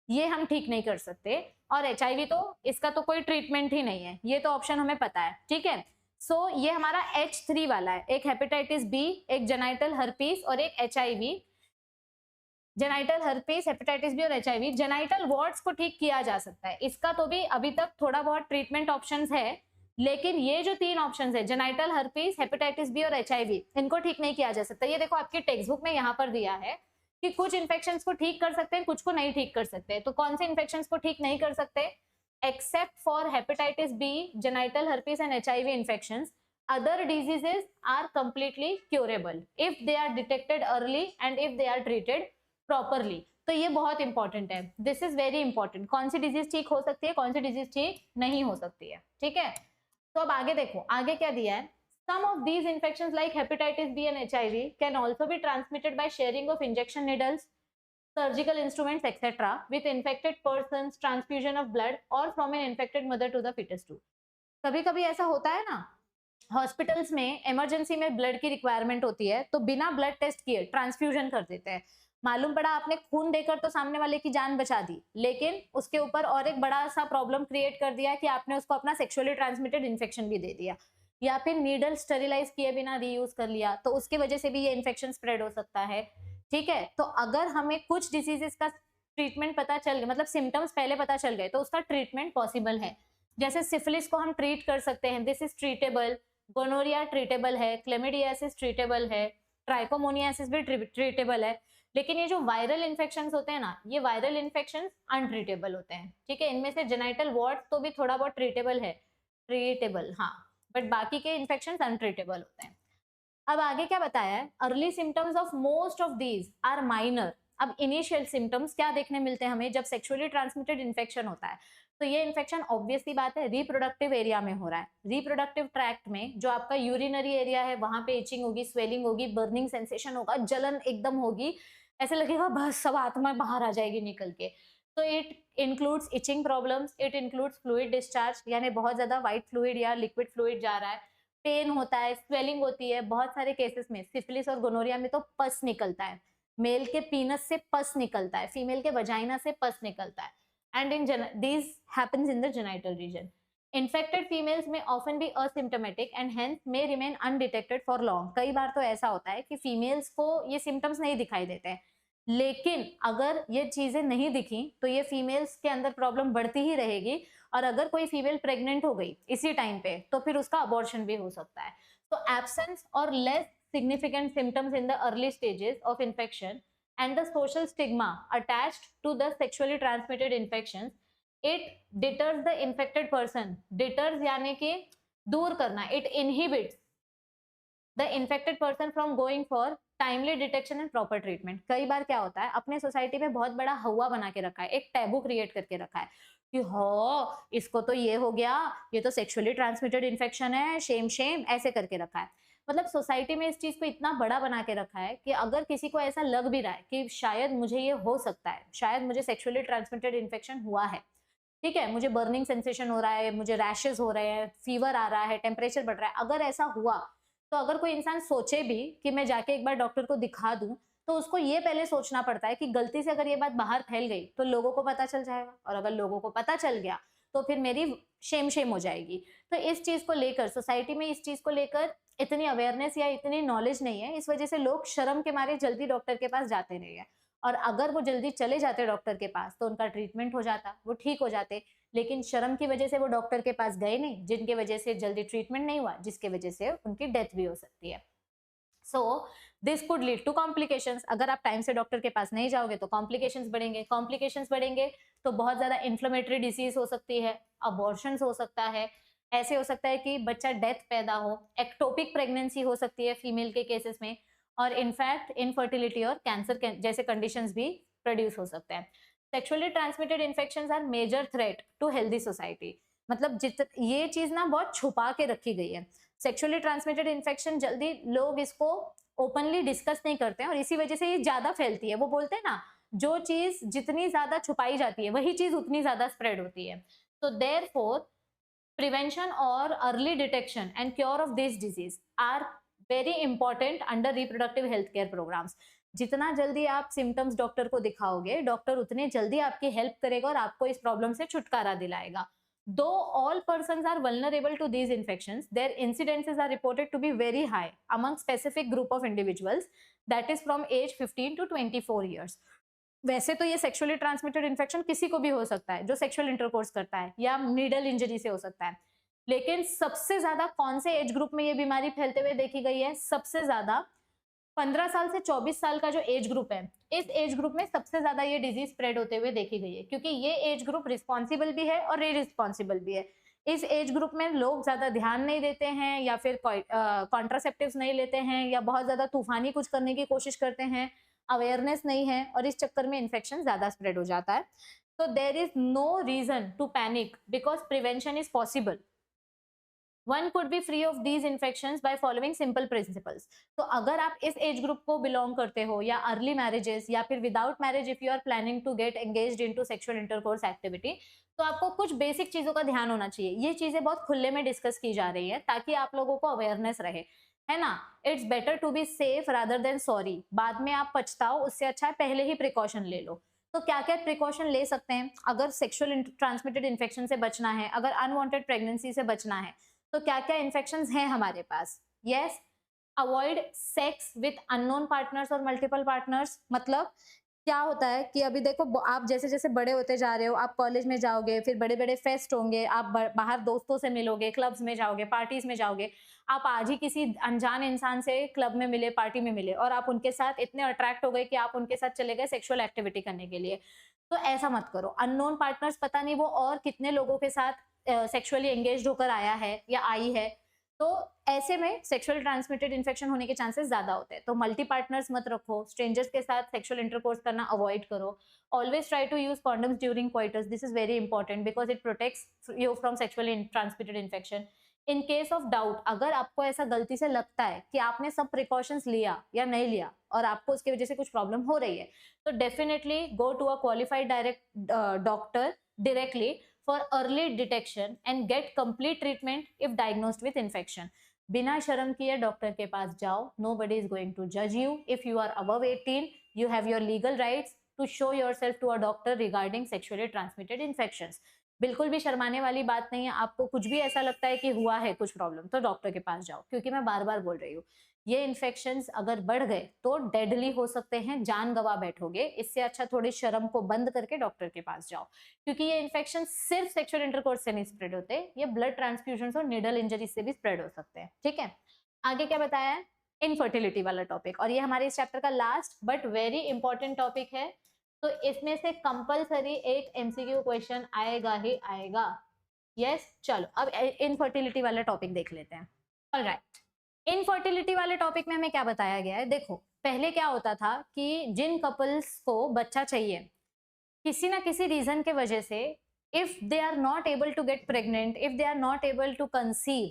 ये हम ठीक नहीं कर सकते। और HIV तो इसका तो कोई ट्रीटमेंट ही नहीं है, ये तो ऑप्शन हमें पता है। ठीक है, सो ये हमारा H3 वाला है, एक हेपेटाइटिस बी, एक जेनाइटल हर्पीस और एक HIV। Genital herpes, hepatitis B और HIV, जेनाइटल वॉर्ड्स को ठीक किया जा सकता है, इसका तो भी अभी तक थोड़ा बहुत ट्रीटमेंट ऑप्शंस है, लेकिन ये जो 3 ऑप्शंस है, जेनाइटल हर्पीस, हेपेटाइटिस बी और HIV, इनको ठीक नहीं किया जा सकता। ये देखो आपकी टेक्स्ट बुक में यहाँ पर दिया है कि कुछ इन्फेक्शंस को ठीक कर सकते हैं, कुछ को नहीं ठीक कर सकते। तो कौन से इन्फेक्शंस को ठीक नहीं कर सकते? Except for hepatitis B, genital herpes and HIV infections, other diseases are completely curable if they are detected early and if they are treated properly। तो ये बहुत इंपॉर्टेंट है, दिस इज वेरी इंपॉर्टेंट। कौन सी डिजीज ठीक हो सकती है, कौन सी डिजीज ठीक नहीं हो सकती है। ठीक है, तो अब आगे देखो, आगे क्या दिया है? Some of these infections like hepatitis B and HIV can also be transmitted by sharing of injection needles, surgical instruments, etc. with infected persons, transfusion of blood, or from an infected mother to the fetus too। कभी-कभी ऐसा होता है ना, हॉस्पिटल्स में इमरजेंसी में ब्लड की रिक्वायरमेंट होती है, तो बिना ब्लड टेस्ट किए ट्रांसफ्यूजन कर देते हैं। मालूम पड़ा आपने खून देकर तो सामने वाले की जान बचा दी, लेकिन उसके ऊपर और एक बड़ा सा प्रॉब्लम क्रिएट कर दिया कि आपने उसको अपना सेक्सुअली ट्रांसमिटेड इन्फेक्शन भी दे दिया, या फिर नीडल स्टेरिलाइज किए बिना रीयूज कर लिया, तो उसकी वजह से भी ये इन्फेक्शन स्प्रेड हो सकता है। ठीक है, तो अगर हमें कुछ डिसीजेस का ट्रीटमेंट पता चल गया, मतलब सिम्टम्स पहले पता चल गए, तो उसका ट्रीटमेंट पॉसिबल है। जैसे सिफिलिस को हम ट्रीट कर सकते हैं, this is treatable. Gonorrhoea treatable है, क्लेमिडियासिस ट्रीटेबल है, ट्राइकोमोनियासिस भी ट्रीटेबल है। लेकिन ये जो वायरल इन्फेक्शंस होते हैं ना, ये वायरल इन्फेक्शंस अनट्रीटेबल होते हैं। ठीक है, इनमें से जेनाइटल वॉर्ड्स तो भी थोड़ा बहुत ट्रीटेबल है, ट्रीटेबल हाँ, बट बाकी के इन्फेक्शंस अनट्रीटेबल होते हैं। अब आगे क्या बताया है? Early symptoms of most of these are minor. अब इनिशियल सिम्टम्स क्या देखने मिलते हैं हमें जब सेक्सुअली ट्रांसमिटेड इन्फेक्शन होता है? तो ये इन्फेक्शन ऑब्वियसली बात है रिप्रोडक्टिव एरिया में हो रहा है। रिप्रोडक्टिव ट्रैक्ट में जो आपका यूरिनरी एरिया है, वहां पे इचिंग होगी, स्वेलिंग होगी, बर्निंग सेंसेशन होगा, जलन एकदम होगी, ऐसे लगेगा बस सब आत्मा बाहर आ जाएगी निकल के। तो it includes itching problems, it includes fluid discharge, यानी बहुत ज्यादा व्हाइट फ्लूइड या लिक्विड फ्लूइड जा रहा है, पेन होता है, स्वेलिंग होती है। बहुत सारे केसेस में सिफिलिस और गोनोरिया में तो पस निकलता है, मेल के पीनस से पस निकलता है, फीमेल के वजाइना से पस निकलता है, and in these happens in the genital region। Infected females may often be asymptomatic and hence may remain undetected for long। कई बार तो ऐसा होता है कि फीमेल्स को ये सिम्टम्स नहीं दिखाई देते हैं, लेकिन अगर ये चीजें नहीं दिखी तो ये फीमेल्स के अंदर प्रॉब्लम बढ़ती ही रहेगी, और अगर कोई फीमेल प्रेग्नेंट हो गई इसी टाइम पे तो फिर उसका अबॉर्शन भी हो सकता है। तो एब्सेंस और less significant symptoms in the early stages of infection and the social stigma attached to the sexually transmitted infections, it deters the infected person। deters यानी कि दूर करना, it inhibits the infected person from going for timely detection and proper treatment। कई बार क्या होता है, अपने सोसाइटी में बहुत बड़ा हवा बना के रखा है, एक टैबू क्रिएट करके रखा है कि हो इसको तो ये हो गया, ये तो सेक्सुअली ट्रांसमिटेड इन्फेक्शन है, शेम शेम, ऐसे करके रखा है। मतलब सोसाइटी में इस चीज को इतना बड़ा बना के रखा है कि अगर किसी को ऐसा लग भी रहा है कि शायद मुझे ये हो सकता है, शायद मुझे सेक्सुअली ट्रांसमिटेड इन्फेक्शन हुआ है, ठीक है, मुझे बर्निंग सेंसेशन हो रहा है, मुझे रैशेस हो रहे हैं, फीवर आ रहा है, टेम्परेचर बढ़ रहा है, अगर ऐसा हुआ तो अगर कोई इंसान सोचे भी कि मैं जाके एक बार डॉक्टर को दिखा दूं, तो उसको ये पहले सोचना पड़ता है कि गलती से अगर ये बात बाहर फैल गई तो लोगों को पता चल जाएगा, और अगर लोगों को पता चल गया तो फिर मेरी शेम हो जाएगी। तो इस चीज को लेकर सोसाइटी में इस चीज को लेकर इतनी अवेयरनेस या इतनी नॉलेज नहीं है, इस वजह से लोग शर्म के मारे जल्दी डॉक्टर के पास जाते नहीं है। और अगर वो जल्दी चले जाते डॉक्टर के पास तो उनका ट्रीटमेंट हो जाता, वो ठीक हो जाते, लेकिन शर्म की वजह से वो डॉक्टर के पास गए नहीं, जिनकी वजह से जल्दी ट्रीटमेंट नहीं हुआ, जिसकी वजह से उनकी डेथ भी हो सकती है। So this could lead to complications. अगर आप टाइम से डॉक्टर के पास नहीं जाओगे तो कॉम्प्लिकेशंस बढ़ेंगे, कॉम्प्लिकेशंस बढ़ेंगे तो बहुत ज्यादा इन्फ्लेमेटरी डिसीज हो सकती है, अबॉर्शंस हो सकता है, ऐसे हो सकता है कि बच्चा डेथ पैदा हो, एक्टोपिक प्रेगनेंसी हो सकती है फीमेल के केसेस में, और इनफैक्ट इनफर्टिलिटी और कैंसर जैसे कंडीशंस भी प्रोड्यूस हो सकते हैं। Sexually transmitted infections are major threat to healthy society. मतलब ये चीज ना बहुत छुपा के रखी गई है। सेक्सुअली ट्रांसमिटेड इन्फेक्शन जल्दी लोग इसको ओपनली डिस्कस नहीं करते हैं और इसी वजह से ये ज्यादा फैलती है। वो बोलते हैं ना, जो चीज जितनी ज्यादा छुपाई जाती है वही चीज उतनी ज्यादा स्प्रेड होती है। तो therefore prevention or early detection and cure of this disease are very important under reproductive health care programs. जितना जल्दी आप सिम्टम्स डॉक्टर को दिखाओगे, डॉक्टर उतने जल्दी आपकी हेल्प करेगा और आपको इस प्रॉब्लम से छुटकारा दिलाएगा। Though all persons are vulnerable to these infections, their incidences are reported to be very high among specific group of individuals, that is from age 15 to 24 years. वैसे तो ये सेक्सुअली ट्रांसमिटेड इन्फेक्शन किसी को भी हो सकता है जो सेक्सुअल इंटरकोर्स करता है, या नीडल इंजरी से हो सकता है, लेकिन सबसे ज्यादा कौन से एज ग्रुप में ये बीमारी फैलते हुए देखी गई है? सबसे ज्यादा 15 साल से 24 साल का जो एज ग्रुप है, इस एज ग्रुप में सबसे ज्यादा ये डिजीज स्प्रेड होते हुए देखी गई है, क्योंकि ये एज ग्रुप रिस्पॉन्सिबल भी है और इरिस्पॉन्सिबल भी है। इस एज ग्रुप में लोग ज्यादा ध्यान नहीं देते हैं, या फिर कॉन्ट्रासेप्टिव्स नहीं लेते हैं, या बहुत ज्यादा तूफानी कुछ करने की कोशिश करते हैं, अवेयरनेस नहीं है, और इस चक्कर में इन्फेक्शन ज्यादा स्प्रेड हो जाता है। तो there is no reason to panic because prevention is possible. One could be free of these infections by following simple principles. तो अगर आप इस एज ग्रुप को बिलोंग करते हो, या अर्ली मैरिजेस, या फिर without marriage if you are planning to get engaged into sexual intercourse activity, तो आपको कुछ बेसिक चीजों का ध्यान होना चाहिए। ये चीजें बहुत खुले में डिस्कस की जा रही है ताकि आप लोगों को अवेयरनेस रहे, है ना। It's better to be safe rather than sorry. बाद में आप पछताओ, उससे अच्छा है पहले ही प्रिकॉशन ले लो। तो क्या क्या प्रिकॉशन ले सकते हैं अगर सेक्सुअल ट्रांसमिटेड इन्फेक्शन से बचना है, अगर अनवांटेड प्रेगनेंसी से बचना है, तो क्या क्या इन्फेक्शंस हैं हमारे पास? Yes, avoid sex with unknown partners और मल्टीपल पार्टनर्स। मतलब क्या होता है कि अभी देखो, आप जैसे जैसे बड़े होते जा रहे हो, आप कॉलेज में जाओगे, फिर बड़े बड़े फेस्ट होंगे, आप बाहर दोस्तों से मिलोगे, क्लब्स में जाओगे, पार्टीज में जाओगे। आप आज ही किसी अनजान इंसान से क्लब में मिले, पार्टी में मिले, और आप उनके साथ इतने अट्रैक्ट हो गए कि आप उनके साथ चले गए सेक्सुअल एक्टिविटी करने के लिए। तो ऐसा मत करो। अननोन पार्टनर्स, पता नहीं वो और कितने लोगों के साथ सेक्सुअली एंगेज होकर आया है या आई है, तो ऐसे में सेक्सुअल ट्रांसमिटेड इन्फेक्शन होने के चांसेस ज्यादा होते हैं। तो मल्टी पार्टनर्स मत रखो, स्ट्रेंजर्स के साथ सेक्सुअल इंटरकोर्स करना अवॉइड करो। Always try to use condoms during coitus, this is very important because it protects you from sexually transmitted infection. In case of doubt, अगर आपको ऐसा गलती से लगता है कि आपने सब प्रिकॉशंस लिया या नहीं लिया और आपको उसकी वजह से कुछ प्रॉब्लम हो रही है, तो definitely go to a qualified direct doctor directly for early detection and get complete treatment if diagnosed with infection. बिना शर्म किए डॉक्टर के पास जाओ। Nobody is going to judge you. If you are above 18, you have your legal rights to show yourself to a doctor regarding sexually transmitted infections. बिल्कुल भी शर्माने वाली बात नहीं है। आपको कुछ भी ऐसा लगता है कि हुआ है कुछ प्रॉब्लम, तो डॉक्टर के पास जाओ, क्योंकि मैं बार बार बोल रही हूँ, ये इन्फेक्शंस अगर बढ़ गए तो डेडली हो सकते हैं, जान गवा बैठोगे। इससे अच्छा थोड़ी शर्म को बंद करके डॉक्टर के पास जाओ, क्योंकि ये इन्फेक्शन सिर्फ सेक्सुअल इंटरकोर्स से नहीं स्प्रेड होते, ये ब्लड ट्रांसफ्यूजन और नीडल इंजरी से भी स्प्रेड हो सकते हैं। ठीक है, आगे क्या बताया है? इनफर्टिलिटी वाला टॉपिक, और ये हमारे इस चैप्टर का last but very important topic है। तो इसमें से कंपलसरी एक एमसीक्यू क्वेश्चन आएगा ही आएगा। यस, चलो अब इनफर्टिलिटी वाला टॉपिक देख लेते हैं। ऑलराइट, इनफर्टिलिटी वाले टॉपिक में हमें क्या बताया गया है? देखो, पहले क्या होता था कि जिन कपल्स को बच्चा चाहिए, किसी ना किसी रीजन के वजह से, if they are not able to get pregnant, if they are not able to conceive,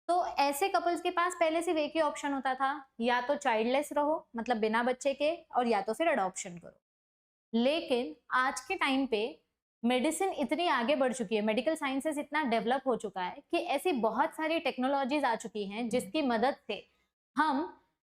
तो ऐसे कपल्स के पास पहले सिर्फ एक ही ऑप्शन होता था, या तो चाइल्डलेस रहो, मतलब बिना बच्चे के, और या तो फिर अडॉप्शन करो। लेकिन आज के टाइम पे मेडिसिन इतनी आगे बढ़ चुकी है, मेडिकल साइंसेस इतना डेवलप हो चुका है कि ऐसी बहुत सारी टेक्नोलॉजीज आ चुकी हैं जिसकी मदद से हम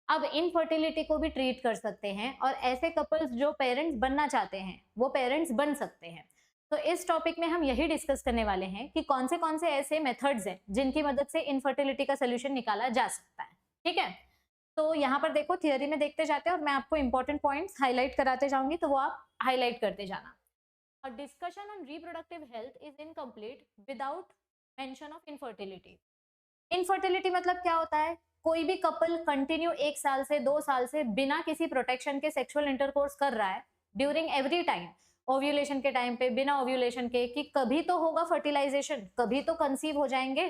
अब इनफर्टिलिटी को भी ट्रीट कर सकते हैं और ऐसे कपल्स जो पेरेंट्स बनना चाहते हैं वो पेरेंट्स बन सकते हैं। तो इस टॉपिक में हम यही डिस्कस करने वाले हैं कि कौन से ऐसे मेथड्स हैं जिनकी मदद से इनफर्टिलिटी का सोल्यूशन निकाला जा सकता है। ठीक है, तो यहाँ पर देखो थियरी में देखते जाते हैं और मैं आपको इंपॉर्टेंट पॉइंट्स हाईलाइट कराते जाऊंगी, तो वो आप हाईलाइट करते जाना। A discussion on reproductive health is incomplete without mention of infertility. Infertility मतलब क्या होता है? कोई भी कपल कंटिन्यू 1 साल से 2 साल से बिना किसी प्रोटेक्शन के सेक्सुअल इंटरकोर्स कर रहा है ड्यूरिंग एवरी टाइम, ओव्यूलेशन के टाइम पे, बिना ओव्यूलेशन के, कि कभी तो होगा फर्टिलाइजेशन, कभी तो कंसीव हो जाएंगे।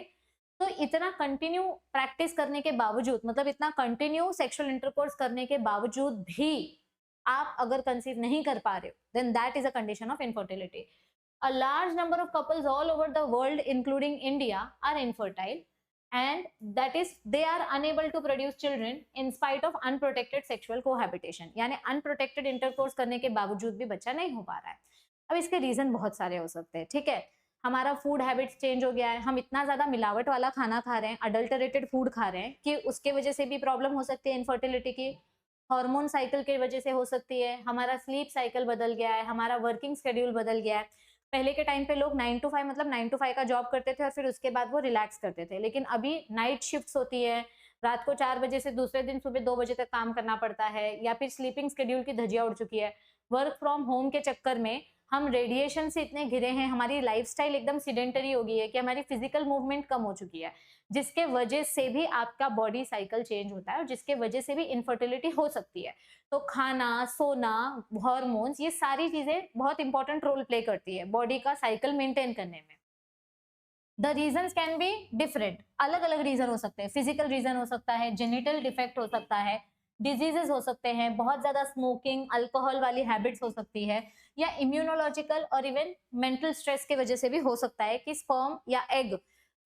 तो इतना कंटिन्यू प्रैक्टिस करने के बावजूद, मतलब इतना कंटिन्यू सेक्सुअल इंटरकोर्स करने के बावजूद भी आप अगर कंसीव नहीं कर पा रहे हो, then that is a condition of infertility. A large number of couples all over the world, including India, are infertile, and that is they are unable to produce children in spite of unprotected sexual cohabitation, यानी unprotected intercourse करने के बावजूद भी बच्चा नहीं हो पा रहा है। अब इसके रीजन बहुत सारे हो सकते हैं। ठीक है, हमारा फूड हैबिट्स चेंज हो गया है, हम इतना ज्यादा मिलावट वाला खाना खा रहे हैं, अडल्टरेटेड फूड खा रहे हैं कि उसके वजह से भी प्रॉब्लम हो सकती है इनफर्टिलिटी की। हार्मोन साइकिल की वजह से हो सकती है, हमारा स्लीप साइकिल बदल गया है, हमारा वर्किंग शेड्यूल बदल गया है। पहले के टाइम पे लोग 9 to 5 मतलब 9 to 5 का जॉब करते थे और फिर उसके बाद वो रिलैक्स करते थे, लेकिन अभी नाइट शिफ्ट्स होती है, रात को 4 बजे से दूसरे दिन सुबह 2 बजे तक काम करना पड़ता है, या फिर स्लीपिंग शेड्यूल की धज्जियां उड़ चुकी है। वर्क फ्रॉम होम के चक्कर में हम रेडिएशन से इतने घिरे हैं, हमारी लाइफस्टाइल एकदम सीडेंटरी हो गई है कि हमारी फिजिकल मूवमेंट कम हो चुकी है, जिसके वजह से भी आपका बॉडी साइकिल चेंज होता है और जिसके वजह से भी इनफर्टिलिटी हो सकती है। तो खाना, सोना, हार्मोन्स, ये सारी चीजें बहुत इंपॉर्टेंट रोल प्ले करती है बॉडी का साइकिल मेंटेन करने में। The reason can be different, अलग अलग रीजन हो सकते हैं। फिजिकल रीजन हो सकता है, जेनिटल डिफेक्ट हो सकता है, डिजीजेस हो सकते हैं, बहुत ज्यादा स्मोकिंग, अल्कोहल वाली हैबिट्स हो सकती है, या इम्यूनोलॉजिकल और इवन मेंटल स्ट्रेस की वजह से भी हो सकता है कि स्पर्म या एग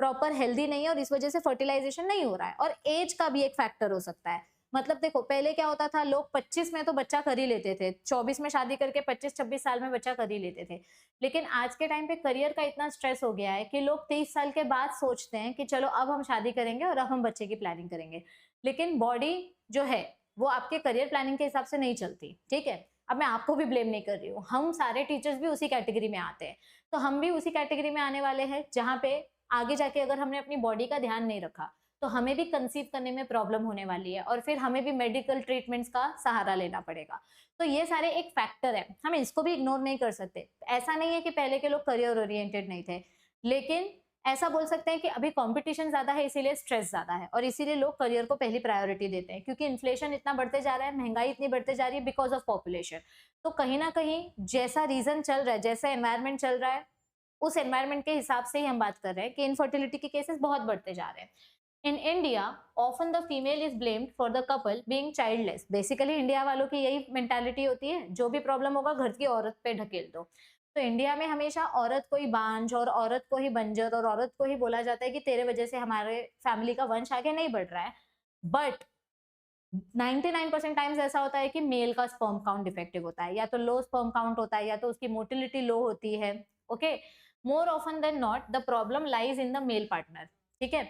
प्रॉपर हेल्दी नहीं है और इस वजह से फर्टिलाइजेशन नहीं हो रहा है। और एज का भी एक फैक्टर हो सकता है। मतलब देखो पहले क्या होता था, लोग 25 में तो बच्चा कर ही लेते थे, 24 में शादी करके 25-26 साल में बच्चा कर ही लेते थे। लेकिन आज के टाइम पे करियर का इतना स्ट्रेस हो गया है कि लोग 30 साल के बाद सोचते हैं कि चलो अब हम शादी करेंगे और अब हम बच्चे की प्लानिंग करेंगे। लेकिन बॉडी जो है वो आपके करियर प्लानिंग के हिसाब से नहीं चलती। ठीक है, अब मैं आपको भी ब्लेम नहीं कर रही हूँ, हम सारे टीचर्स भी उसी कैटेगरी में आते हैं, तो हम भी उसी कैटेगरी में आने वाले हैं जहाँ पे आगे जाके अगर हमने अपनी बॉडी का ध्यान नहीं रखा तो हमें भी कंसीव करने में प्रॉब्लम होने वाली है और फिर हमें भी मेडिकल ट्रीटमेंट्स का सहारा लेना पड़ेगा। तो ये सारे एक फैक्टर है, हम इसको भी इग्नोर नहीं कर सकते। ऐसा नहीं है कि पहले के लोग करियर ओरिएंटेड नहीं थे, लेकिन ऐसा बोल सकते हैं कि अभी कंपटीशन ज्यादा है, इसीलिए स्ट्रेस ज्यादा है और इसीलिए लोग करियर को पहली प्रायोरिटी देते हैं, क्योंकि इन्फ्लेशन इतना बढ़ते जा रहा है, महंगाई इतनी बढ़ते जा रही है बिकॉज ऑफ पॉपुलेशन। तो कहीं ना कहीं जैसा रीजन चल रहा है, जैसा एनवायरमेंट चल रहा है, उस एनवायरमेंट के हिसाब से ही हम बात कर रहे हैं कि इनफर्टिलिटी के केसेस बहुत बढ़ते जा रहे हैं। In India often the female is blamed for the couple being childless. Basically India वालों की यही मेंटालिटी होती है, जो भी प्रॉब्लम होगा घर की औरत पे ढकेल दो। तो इंडिया में हमेशा औरत को ही बांझ और औरत को ही बंजर और औरत को ही बोला जाता है कि तेरे वजह से हमारे फैमिली का वंश आगे नहीं बढ़ रहा है। बट 99% टाइम्स ऐसा होता है कि मेल का स्पर्म काउंट डिफेक्टिव होता है, या तो लो स्पर्म काउंट होता है, या तो उसकी मोटिलिटी लो होती है। Okay, more often than not the problem lies in the male partner. ठीक है,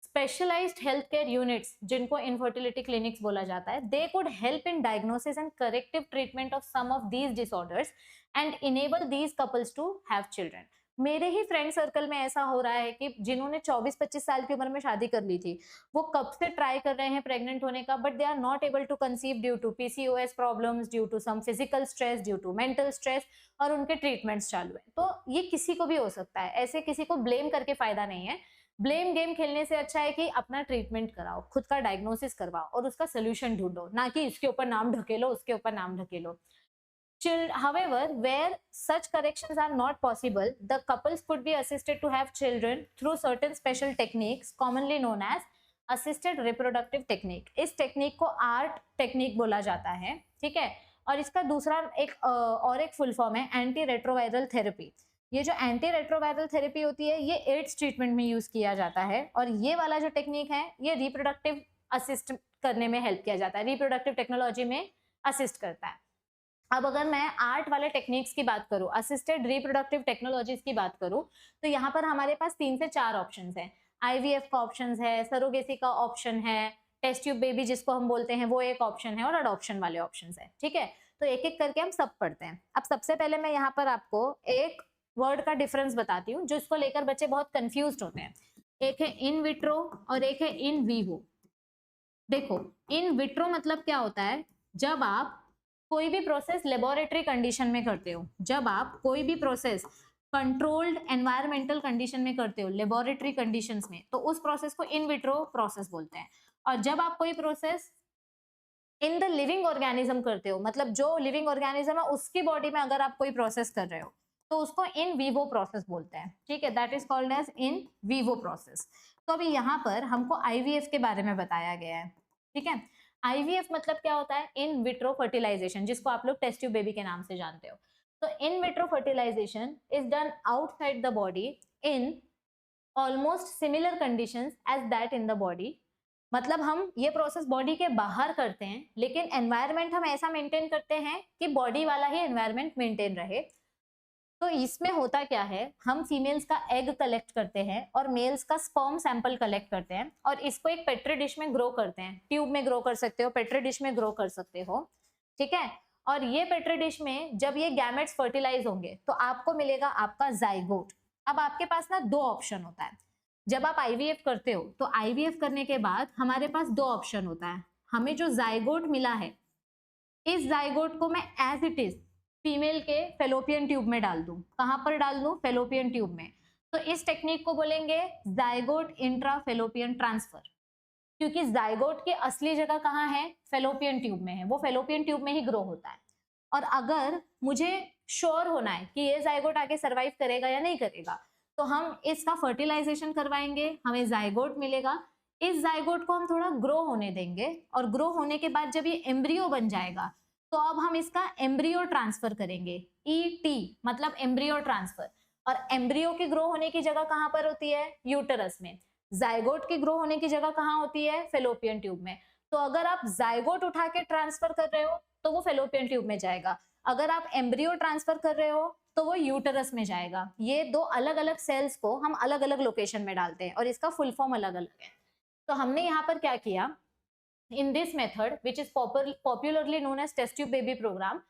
स्पेशलाइज्ड हेल्थ केयर यूनिट्स जिनको इनफर्टिलिटी क्लिनिक्स बोला जाता है, they could help in diagnosis and corrective treatment of some of these disorders and enable these couples to have children. मेरे ही फ्रेंड सर्कल में ऐसा हो रहा है कि जिन्होंने 24-25 साल की उम्र में शादी कर ली थी, वो कब से ट्राई कर रहे हैं प्रेग्नेंट होने का, but they are not able to conceive due to PCOS problems, due to some physical stress, due to mental stress, और उनके ट्रीटमेंट्स चालू है। तो ये किसी को भी हो सकता है, ऐसे किसी को ब्लेम करके फायदा नहीं है। ब्लेम गेम खेलने से अच्छा है कि अपना ट्रीटमेंट कराओ, खुद का डायग्नोसिस करवाओ और उसका सोल्यूशन ढूंढो, ना कि इसके ऊपर नाम ढकेलो, उसके ऊपर नाम ढकेलो। However, where such corrections are not possible, the couples could be assisted to have children through certain special techniques commonly known as assisted reproductive technique. इस टेक्निक को आर्ट टेक्निक बोला जाता है। ठीक है, और इसका दूसरा एक फुल फॉर्म है एंटी रेट्रोवायरल थेरेपी। ये जो एंटी रेट्रोवायरल थेरेपी होती है ये एड्स ट्रीटमेंट में यूज किया जाता है, और ये वाला जो टेक्निक है ये रिप्रोडक्टिव असिस्ट करने में हेल्प किया जाता है, रिप्रोडक्टिव टेक्नोलॉजी में असिस्ट करता है। अब अगर मैं आर्ट वाले टेक्निक्स की बात करूं, असिस्टेड रिप्रोडक्टिव टेक्नोलॉजीज की बात करूं, तो यहाँ पर हमारे पास 3 से 4 ऑप्शंस हैं। आईवीएफ का ऑप्शन है, सरोगेसी का ऑप्शन है, टेस्ट ट्यूब बेबी जिसको हम बोलते हैं वो एक ऑप्शन है, और अडॉप्शन वाले ऑप्शन है, ठीक है। तो एक एक करके हम सब पढ़ते हैं। अब सबसे पहले मैं यहाँ पर आपको एक वर्ड का डिफरेंस बताती हूँ, जो इसको लेकर बच्चे बहुत कंफ्यूज होते हैं। एक है इन विट्रो और एक है इन वीवो। देखो, इन विट्रो मतलब क्या होता है, जब आप कोई भी प्रोसेस लेबोरेटरी कंडीशन में करते हो, जब आप कोई भी प्रोसेस कंट्रोल्ड एनवायरमेंटल कंडीशन में करते हो, लेबोरेटरी कंडीशंस में, तो उस प्रोसेस को इन विट्रो प्रोसेस बोलते हैं। और जब आप कोई process in the living organism करते हो, मतलब जो लिविंग ऑर्गेनिज्म है उसकी बॉडी में अगर आप कोई प्रोसेस कर रहे हो, तो उसको इन वीवो प्रोसेस बोलते हैं, ठीक है। That is called as in vivo process. तो अभी यहाँ पर हमको आईवीएफ के बारे में बताया गया है, ठीक है। आईवीएफ मतलब क्या होता है, इन विट्रो फर्टिलाइजेशन, जिसको आप लोग टेस्ट ट्यूब बेबी के नाम से जानते हो। तो in vitro fertilisation is done outside the body in almost similar conditions as that in the body. मतलब हम ये प्रोसेस बॉडी के बाहर करते हैं, लेकिन एनवायरनमेंट हम ऐसा मेंटेन करते हैं कि बॉडी वाला ही एनवायरनमेंट मेंटेन रहे। तो इसमें होता क्या है, हम फीमेल्स का एग कलेक्ट करते हैं और मेल्स का स्पर्म सैंपल कलेक्ट करते हैं, और इसको एक पेट्री डिश में ग्रो करते हैं। ट्यूब में ग्रो कर सकते हो, पेट्री डिश में ग्रो कर सकते हो, ठीक है। और ये पेट्री डिश में जब ये गैमेट्स फर्टिलाइज होंगे तो आपको मिलेगा आपका जाइगोट। अब आपके पास ना दो ऑप्शन होता है। जब आप आईवीएफ करते हो तो आईवीएफ करने के बाद हमारे पास दो ऑप्शन होता है। हमें जो जाइगोट मिला है, इस जाइगोट को मैं एज इट इज फीमेल के फेलोपियन ट्यूब में डाल दूं। कहां पर डाल दूं? फेलोपियन ट्यूब में। तो इस टेक्निक को बोलेंगे जाइगोट इंट्रा फेलोपियन ट्रांसफर, क्योंकि जाइगोट की असली जगह कहाँ है? फेलोपियन ट्यूब में है, वो फेलोपियन ट्यूब में ही ग्रो होता है। और अगर मुझे श्योर होना है कि ये जाइगोट आगे सर्वाइव करेगा या नहीं करेगा, तो हम इसका फर्टिलाइजेशन करवाएंगे, हमें जाइगोट मिलेगा। इस जाइगोट को हम थोड़ा ग्रो होने देंगे, और ग्रो होने के बाद जब ये एम्ब्रियो बन जाएगा, तो अब हम इसका एम्ब्रियो ट्रांसफर करेंगे। ईटी मतलब एम्ब्रियो ट्रांसफर। और एम्ब्रियो की ग्रो होने की जगह कहां पर होती है? यूटरस में। जाइगोट की ग्रो होने की जगह कहां होती है? फेलोपियन ट्यूब में। तो अगर आप जाइगोट उठा के ट्रांसफर कर रहे हो तो वो फेलोपियन ट्यूब में जाएगा, अगर आप एम्ब्रियो ट्रांसफर कर रहे हो तो वो यूटरस में जाएगा। ये दो अलग अलग सेल्स को हम अलग अलग लोकेशन में डालते हैं, और इसका फुल फॉर्म अलग अलग है। तो हमने यहाँ पर क्या किया, in this method which is popularly known as test tube baby programme,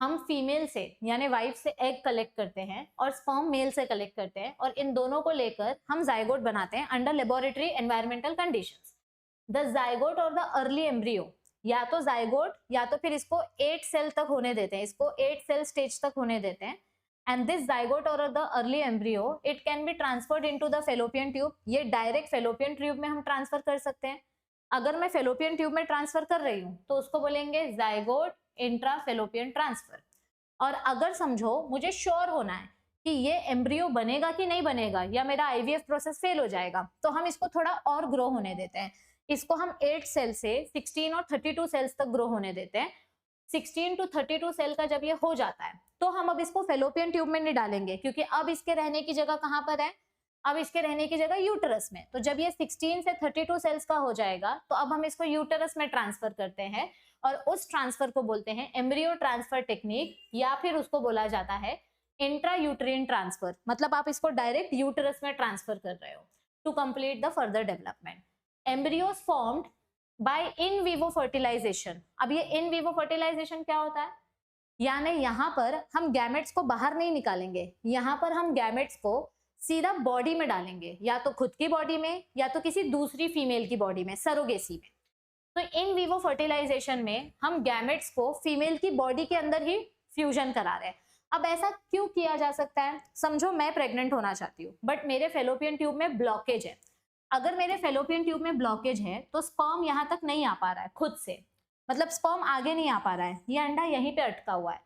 हम फीमेल से यानी वाइफ से एग कलेक्ट करते हैं और स्पर्म मेल से कलेक्ट करते हैं, और इन दोनों को लेकर हम जाइगोट बनाते हैं under laboratory environmental conditions. The zygote और द अर्ली एम्ब्रियो, या तो जाइगोट या तो फिर इसको 8 सेल तक होने देते हैं, इसको 8 सेल स्टेज तक होने देते हैं। एंड दिस जाइगोट और the early embryo it can be transferred into the fallopian tube. ये डायरेक्ट फेलोपियन ट्यूब में हम ट्रांसफर कर सकते हैं। अगर मैं फेलोपियन ट्यूब में ट्रांसफर कर रही हूँ तो उसको बोलेंगे जाइगोट इंट्रा फेलोपियन ट्रांसफर। और अगर समझो मुझे श्योर होना है कि ये एम्ब्रियो बनेगा कि नहीं बनेगा, या मेरा आईवीएफ प्रोसेस फेल हो जाएगा, तो हम इसको थोड़ा और ग्रो होने देते हैं। इसको हम 8 सेल से 16 और 32 सेल्स तक ग्रो होने देते हैं। 16 to 32 सेल का जब ये हो जाता है तो हम अब इसको फेलोपियन ट्यूब में नहीं डालेंगे, क्योंकि अब इसके रहने की जगह कहां पर है? अब इसके रहने की जगह यूटरस में। तो जब ये 16 से 32 सेल्स का हो जाएगा तो अब हम इसको यूटरस में ट्रांसफर करते हैं, और उस ट्रांसफर को बोलते हैं एम्ब्रियो ट्रांसफर टेक्निक, या फिर उसको बोला जाता है इंट्रा यूट्रिन ट्रांसफर। मतलब आप इसको डायरेक्ट यूटरस में ट्रांसफर कर रहे हो to complete the further development. Embryos formed by in vivo fertilisation. अब ये इन विवो फर्टिलाइजेशन क्या होता है? यानी यहाँ पर हम गैमेट्स को बाहर नहीं निकालेंगे, यहाँ पर हम गैमेट्स को सीधा बॉडी में डालेंगे, या तो खुद की बॉडी में या तो किसी दूसरी फीमेल की बॉडी में, सरोगेसी में। तो इन विवो फर्टिलाइजेशन में हम गैमेट्स को फीमेल की बॉडी के अंदर ही फ्यूजन करा रहे हैं। अब ऐसा क्यों किया जा सकता है? समझो मैं प्रेग्नेंट होना चाहती हूँ, बट मेरे फेलोपियन ट्यूब में ब्लॉकेज है। अगर मेरे फेलोपियन ट्यूब में ब्लॉकेज है तो स्पर्म यहाँ तक नहीं आ पा रहा है खुद से, मतलब स्पर्म आगे नहीं आ पा रहा है, ये अंडा यहीं पे अटका हुआ है।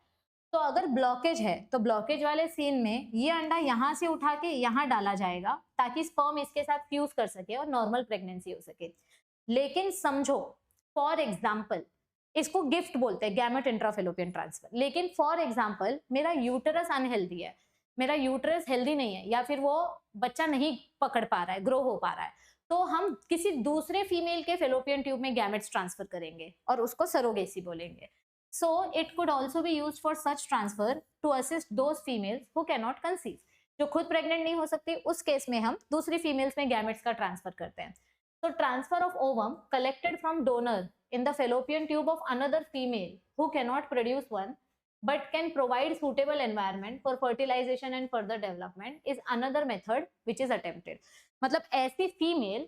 तो अगर ब्लॉकेज है तो ब्लॉकेज वाले सीन में ये अंडा यहाँ से उठा के यहाँ डाला जाएगा, ताकि स्पर्म इसके साथ फ्यूज कर सके और नॉर्मल प्रेगनेंसी हो सके। लेकिन समझो फॉर एग्जाम्पल, इसको गिफ्ट बोलते हैं गैमेट इंट्राफेलोपियन ट्रांसफर, लेकिन फॉर एग्जाम्पल मेरा यूटरस अनहेल्दी है, मेरा यूटरस हेल्दी नहीं है, या फिर वो बच्चा नहीं पकड़ पा रहा है, ग्रो हो पा रहा है, तो हम किसी दूसरे फीमेल के फेलोपियन ट्यूब में गैमेट्स ट्रांसफर करेंगे और उसको सरोगेसी बोलेंगे। So it could also be used for such transfer to assist those females who cannot conceive. जो खुद प्रेग्नेंट नहीं हो सकती, उस केस में हम दूसरी फीमेल्स में गैमेट्स का ट्रांसफर करते हैं। So transfer of ovum collected from donor in the fallopian tube of another female who cannot produce one but can provide suitable environment for fertilization and further development is another method which is attempted. मतलब ऐसी फीमेल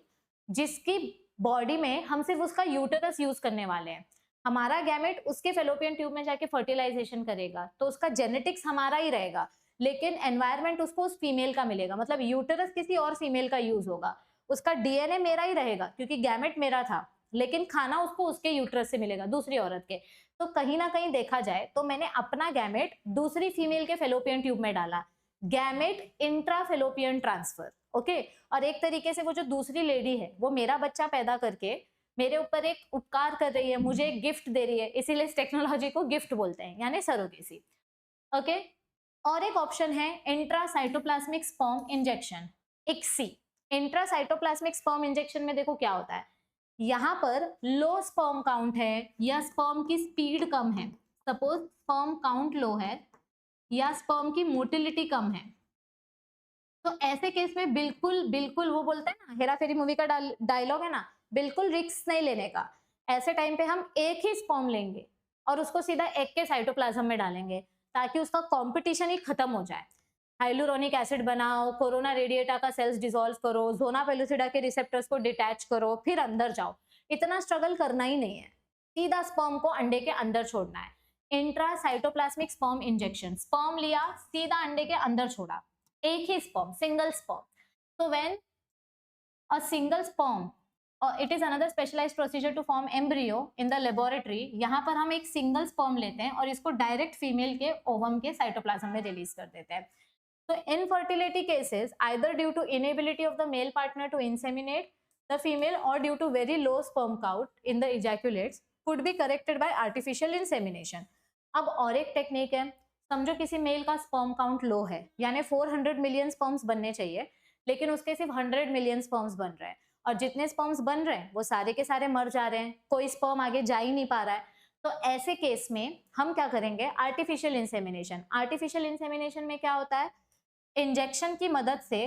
जिसकी बॉडी में हम सिर्फ उसका यूटेरस यूज करने वाले हैं, हमारा गैमेट उसके फेलोपियन ट्यूब में जाके फर्टिलाइजेशन करेगा, तो उसका जेनेटिक्स हमारा ही रहेगा, लेकिन एनवायरमेंट उसको उस फीमेल का मिलेगा, मतलब यूटेरस किसी और फीमेल का यूज होगा, उसका डीएनए मेरा ही रहेगा क्योंकि गैमेट मेरा था, लेकिन खाना उसको उसके यूटेरस से मिलेगा, दूसरी औरत के। तो कहीं ना कहीं देखा जाए तो मैंने अपना गैमेट दूसरी फीमेल के फेलोपियन ट्यूब में डाला, गैमेट इंट्राफेलोपियन ट्रांसफर, ओके। और एक तरीके से वो जो दूसरी लेडी है वो मेरा बच्चा पैदा करके मेरे ऊपर एक उपकार कर रही है, मुझे एक गिफ्ट दे रही है, इसीलिए इस टेक्नोलॉजी को गिफ्ट बोलते हैं, यानी सरोगेसी, ओके। और एक ऑप्शन है intracytoplasmic sperm injection, ICSI। Intracytoplasmic sperm injection में देखो क्या होता है, यहाँ पर लो स्पर्म काउंट है या स्पर्म की स्पीड कम है, सपोज स्पर्म काउंट लो है या स्पर्म की मोटिलिटी कम है, तो ऐसे केस में बिल्कुल बिल्कुल वो बोलते हैं ना, हेरा फेरी मूवी का डायलॉग है ना, बिल्कुल रिस्क नहीं लेने का। ऐसे टाइम पे हम एक ही स्पर्म लेंगे और उसको सीधा एग के साइटोप्लाज्म में डालेंगे ताकि उसका कंपटीशन ही खत्म हो जाए। हाइलुरोनिक एसिड बनाओ, कोरोना रेडिएटा का सेल्स डिसॉल्व करो, जोना पेलुसिडा के रिसेप्टर्स को डिटैच करो, फिर अंदर जाओ, इतना स्ट्रगल करना ही नहीं है, सीधा स्पर्म को अंडे के अंदर छोड़ना है। इंट्रासाइटोप्लाज्मिक स्पर्म इंजेक्शन, स्पर्म लिया सीधा अंडे के अंदर छोड़ा, एक ही sperm, single sperm. So when a single sperm, it is another specialized procedure to form embryo in the laboratory, यहाँ पर हम एक सिंगल स्पर्म लेते हैं और इसको डायरेक्ट फीमेल के ओवम के साइटोप्लाज्म में रिलीज कर देते हैं। So infertility cases either due to inability of the male partner to inseminate the female or due to very low sperm count in the ejaculates could be corrected by artificial insemination। अब और एक टेक्निक है, समझो किसी मेल का स्पर्म काउंट लो है, यानी 400 मिलियन स्पर्म्स बनने चाहिए, लेकिन उसके सिर्फ 100 मिलियन स्पर्म्स बन रहे हैं, और जितने स्पर्म्स बन रहे हैं वो सारे के सारे मर जा रहे हैं, कोई स्पर्म आगे जा ही नहीं पा रहा है। तो ऐसे केस में हम क्या करेंगे, आर्टिफिशियल इंसेमिनेशन। आर्टिफिशियल इंसेमिनेशन में क्या होता है, इंजेक्शन की मदद से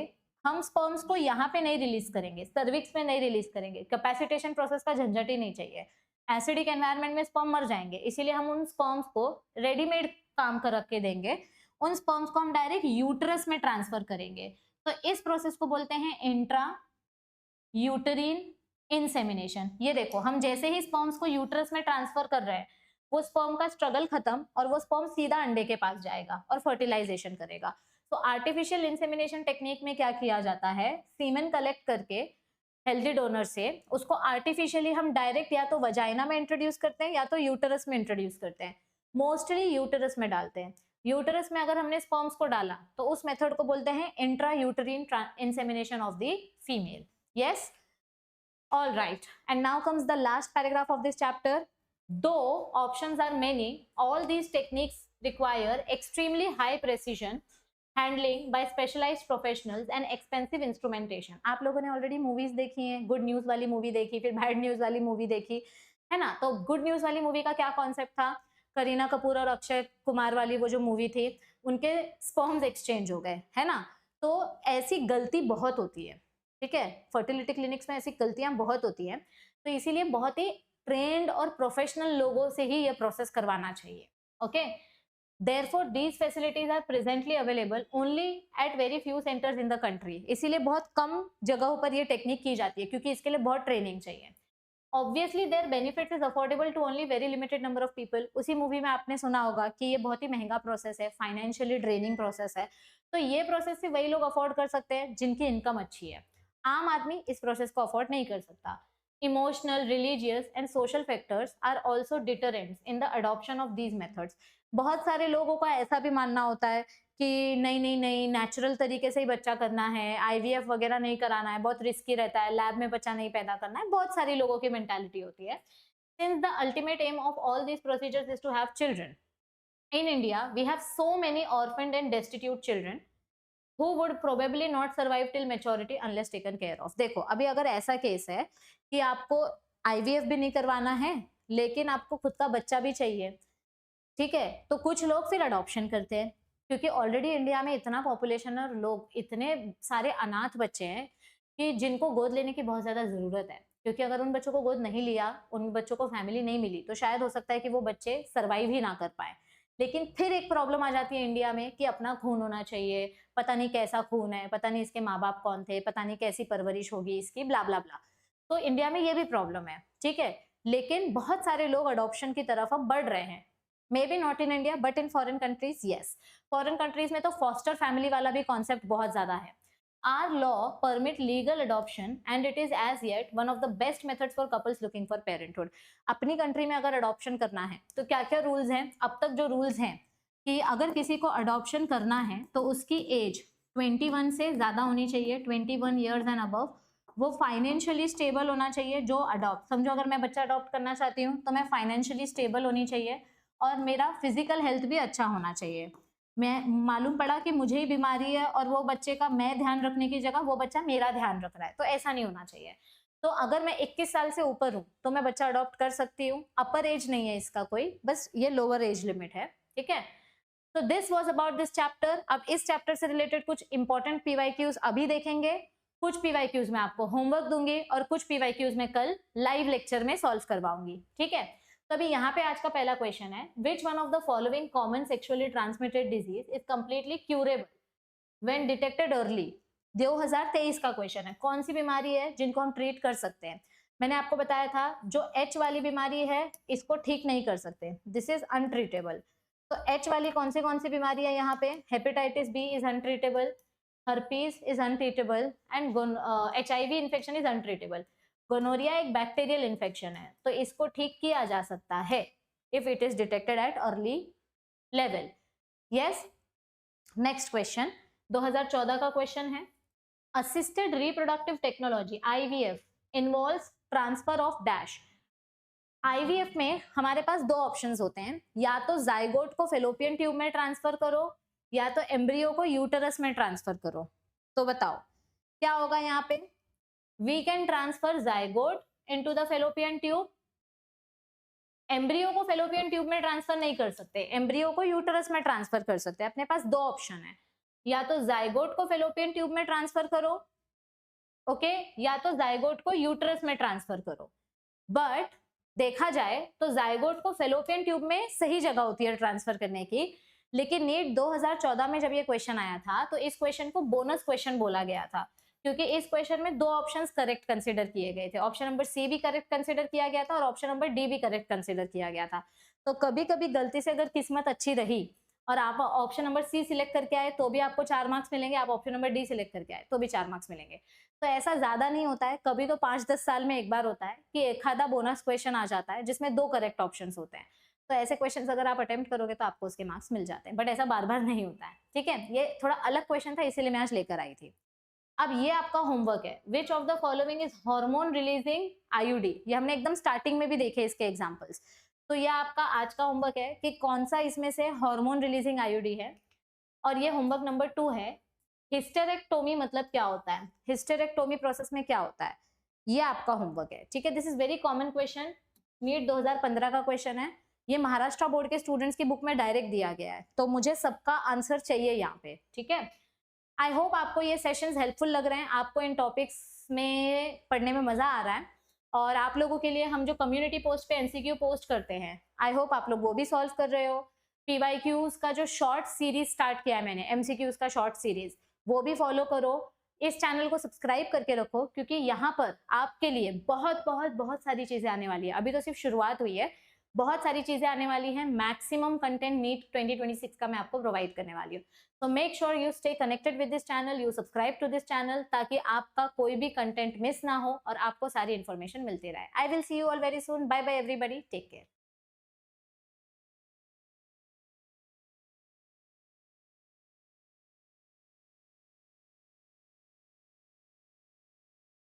हम स्पर्म्स को यहाँ पे नहीं रिलीज करेंगे, सर्विक्स में नहीं रिलीज करेंगे, कैपेसिटेशन प्रोसेस का झंझट ही नहीं चाहिए, एसिडिक एनवायरनमेंट में स्पर्म मर जाएंगे, इसीलिए हम उन स्पर्म्स को रेडीमेड काम कर रख के देंगे, उन स्पर्म्स को हम डायरेक्ट यूटेरस में ट्रांसफर करेंगे। तो इस प्रोसेस को बोलते हैं इंट्रा यूटेरिन इंसेमिनेशन। ये देखो, हम जैसे ही स्पर्म्स को यूटेरस में ट्रांसफर कर रहे हैं, वो स्पर्म का स्ट्रगल खत्म और वो स्पर्म सीधा अंडे के पास जाएगा और फर्टिलाइजेशन करेगा। तो आर्टिफिशियल इंसेमिनेशन टेक्निक में क्या किया जाता है, सीमेन कलेक्ट करके हेल्दी डोनर से उसको आर्टिफिशियली हम डायरेक्ट या तो वजाइना में इंट्रोड्यूस करते हैं या तो यूटेरस में इंट्रोड्यूस करते हैं, मोस्टली यूटेरस में डालते हैं। यूटेरस में अगर हमने स्पर्म्स को डाला तो उस मेथड को बोलते हैं intra यूटेरिन insemination of the female. Yes, all right, and now comes the last paragraph of this chapter. Though options are many, all these techniques require extremely high precision handling by specialized professionals and expensive instrumentation। आप लोगों ने ऑलरेडी मूवीज देखी हैं, गुड न्यूज वाली मूवी देखी, फिर बैड न्यूज वाली मूवी देखी है ना। तो गुड न्यूज वाली मूवी का क्या कॉन्सेप्ट था, करीना कपूर और अक्षय कुमार वाली वो जो मूवी थी, उनके स्पर्म्स एक्सचेंज हो गए, है ना। तो ऐसी गलती बहुत होती है, ठीक है, फर्टिलिटी क्लिनिक्स में ऐसी गलतियां बहुत होती हैं, तो इसीलिए बहुत ही ट्रेंड और प्रोफेशनल लोगों से ही ये प्रोसेस करवाना चाहिए। Okay, therefore these facilities are presently available only at very few centers in the country। इसीलिए बहुत कम जगहों पर ये टेक्निक की जाती है क्योंकि इसके लिए बहुत ट्रेनिंग चाहिए। Obviously their benefits is affordable to only very limited number of people। उसी मूवी में आपने सुना होगा कि ये बहुत ही महंगा प्रोसेस है, फाइनेंशियली ड्रेनिंग प्रोसेस है, तो ये प्रोसेस से वही लोग अफोर्ड कर सकते हैं जिनकी इनकम अच्छी है, आम आदमी इस प्रोसेस को अफोर्ड नहीं कर सकता। Emotional, religious and social factors are also deterrents in the adoption of these methods। बहुत सारे लोगों का ऐसा भी मानना होता है कि नहीं नहीं नहीं, नेचुरल तरीके से ही बच्चा करना है, IVF वगैरह नहीं कराना है, बहुत रिस्की रहता है, लैब में बच्चा नहीं पैदा करना है, बहुत सारी लोगों की मेंटालिटी होती है। Since the ultimate aim of all these procedures is to have children, in India we have so many orphaned and destitute children who would probably not survive till maturity unless taken care of। देखो, अभी अगर ऐसा केस है कि आपको IVF भी नहीं करवाना है लेकिन आपको खुद का बच्चा भी चाहिए, ठीक है, तो कुछ लोग फिर अडॉप्शन करते हैं क्योंकि ऑलरेडी इंडिया में इतना पॉपुलेशन और लोग इतने सारे अनाथ बच्चे हैं कि जिनको गोद लेने की बहुत ज्यादा जरूरत है, क्योंकि अगर उन बच्चों को गोद नहीं लिया, उन बच्चों को फैमिली नहीं मिली, तो शायद हो सकता है कि वो बच्चे सरवाइव ही ना कर पाए। लेकिन फिर एक प्रॉब्लम आ जाती है इंडिया में कि अपना खून होना चाहिए, पता नहीं कैसा खून है, पता नहीं इसके माँ बाप कौन थे, पता नहीं कैसी परवरिश होगी इसकी, ब्ला ब्ला ब्ला। तो इंडिया में ये भी प्रॉब्लम है, ठीक है। लेकिन बहुत सारे लोग अडॉप्शन की तरफ अब बढ़ रहे हैं, may be not in India but in foreign countries, yes. Foreign countries में तो फॉस्टर फैमिली वाला भी कॉन्सेप्ट बहुत ज्यादा है। Our law permit legal adoption and it is as yet one of the best methods for couples looking for parenthood. अपनी कंट्री में अगर अडॉप्शन करना है तो क्या क्या रूल्स हैं? अब तक जो रूल्स हैं कि अगर किसी को अडॉप्शन करना है तो उसकी एज 21 से ज्यादा होनी चाहिए, 21 ईयर्स एंड अबव। वो फाइनेंशियली स्टेबल होना चाहिए जो अडॉप्ट, समझो अगर मैं बच्चा अडॉप्ट करना चाहती हूँ तो मैं फाइनेंशियली स्टेबल होनी चाहिए और मेरा फिजिकल हेल्थ भी अच्छा होना चाहिए। मैं मालूम पड़ा कि मुझे ही बीमारी है और वो बच्चे का मैं ध्यान रखने की जगह वो बच्चा मेरा ध्यान रख रहा है, तो ऐसा नहीं होना चाहिए। तो अगर मैं 21 साल से ऊपर हूँ तो मैं बच्चा अडॉप्ट कर सकती हूँ, अपर एज नहीं है इसका कोई, बस ये लोअर एज लिमिट है, ठीक है। तो this was about this chapter. अब इस चैप्टर से रिलेटेड कुछ इंपॉर्टेंट पीवाईक्यूज अभी देखेंगे, कुछ पीवाईक्यूज मैं आपको होमवर्क दूंगी और कुछ पीवाईक्यूज मैं कल लाइव लेक्चर में सॉल्व करवाऊंगी, ठीक है। तो अभी यहाँ पे आज का पहला क्वेश्चन है, which one of the following common sexually transmitted disease is completely curable when detected early. 2023 का क्वेश्चन है, कौन सी बीमारी है जिनको हम ट्रीट कर सकते हैं। मैंने आपको बताया था जो H वाली बीमारी है इसको ठीक नहीं कर सकते, दिस इज अनट्रीटेबल। तो H वाली कौन सी बीमारी है यहाँ पे, hepatitis B is untreatable, herpes is untreatable and HIV infection is untreatable. Gonorrhoea एक बैक्टीरियल इन्फेक्शन है तो इसको ठीक किया जा सकता है if it is detected at early level, yes. Next question 2014 का क्वेश्चन है, assisted reproductive technology IVF involves transfer of dash. IVF में हमारे पास दो ऑप्शंस होते हैं, या तो जाइगोट को फेलोपियन ट्यूब में ट्रांसफर करो या तो एम्ब्रियो को यूटरस में ट्रांसफर करो। तो बताओ क्या होगा यहाँ पे, we can transfer zygote into the fallopian tube। Embryo को फेलोपियन ट्यूब में ट्रांसफर नहीं कर सकते, एम्ब्रियो को यूटरस में ट्रांसफर कर सकते हैं। अपने पास दो ऑप्शन है, या तो जाइगोट को फेलोपियन ट्यूब में ट्रांसफर करो, ओके, या तो जाइगोट को यूटरस में ट्रांसफर करो। बट देखा जाए तो जाइगोट को फेलोपियन ट्यूब में सही जगह होती है ट्रांसफर करने की, लेकिन नीट 2014 में जब ये क्वेश्चन आया था तो इस क्वेश्चन को बोनस क्वेश्चन बोला गया था, क्योंकि इस क्वेश्चन में दो ऑप्शंस करेक्ट कंसीडर किए गए थे। ऑप्शन नंबर सी भी करेक्ट कंसीडर किया गया था और ऑप्शन नंबर डी भी करेक्ट कंसीडर किया गया था। तो कभी कभी गलती से अगर किस्मत अच्छी रही और आप ऑप्शन नंबर सी सिलेक्ट करके आए तो भी आपको 4 मार्क्स मिलेंगे, आप ऑप्शन नंबर डी सिलेक्ट करके आए तो भी 4 मार्क्स मिलेंगे। तो ऐसा ज्यादा नहीं होता है, कभी तो 5-10 साल में एक बार होता है कि एक आधा बोनस क्वेश्चन आ जाता है जिसमें दो करेक्ट ऑप्शन होते हैं। तो ऐसे क्वेश्चन अगर आप अटेम्प्ट करोगे तो आपको उसके मार्क्स मिल जाते हैं, बट ऐसा बार बार नहीं होता है, ठीक है। ये थोड़ा अलग क्वेश्चन था इसीलिए मैं आज लेकर आई थी। अब ये आपका होमवर्क है, विच of the following is hormone releasing IUD। ये हमने एकदम स्टार्टिंग में भी देखे इसके एग्जांपल्स। तो ये आपका आज का होमवर्क है कि कौन सा इसमें से हार्मोन रिलीजिंग IUD है। और ये होमवर्क नंबर 2 है, हिस्टेरेक्टोमी मतलब क्या होता है, हिस्टेरेक्टोमी प्रोसेस में क्या होता है, ये आपका होमवर्क है, ठीक है। This is very common question, NEET 2015 का क्वेश्चन है, ये महाराष्ट्र बोर्ड के स्टूडेंट्स की बुक में डायरेक्ट दिया गया है, तो मुझे सबका आंसर चाहिए यहाँ पे, ठीक है। आई होप आपको ये सेशंस हेल्पफुल लग रहे हैं, आपको इन टॉपिक्स में पढ़ने में मजा आ रहा है, और आप लोगों के लिए हम जो कम्युनिटी पोस्ट पे MCQ पोस्ट करते हैं, आई होप आप लोग वो भी सॉल्व कर रहे हो। PYQs का जो शॉर्ट सीरीज स्टार्ट किया है मैंने, MCQs का शॉर्ट सीरीज, वो भी फॉलो करो। इस चैनल को सब्सक्राइब करके रखो, क्योंकि यहाँ पर आपके लिए बहुत बहुत बहुत सारी चीजें आने वाली है। अभी तो सिर्फ शुरुआत हुई है, बहुत सारी चीजें आने वाली हैं। मैक्सिमम कंटेंट नीट 2026 का मैं आपको प्रोवाइड करने वाली हूँ। तो make sure you stay connected with this channel, you subscribe to this channel, ताकि आपका कोई भी कंटेंट मिस ना हो और आपको सारी इन्फॉर्मेशन मिलती रहे। I will see you all very soon, bye bye everybody, take care.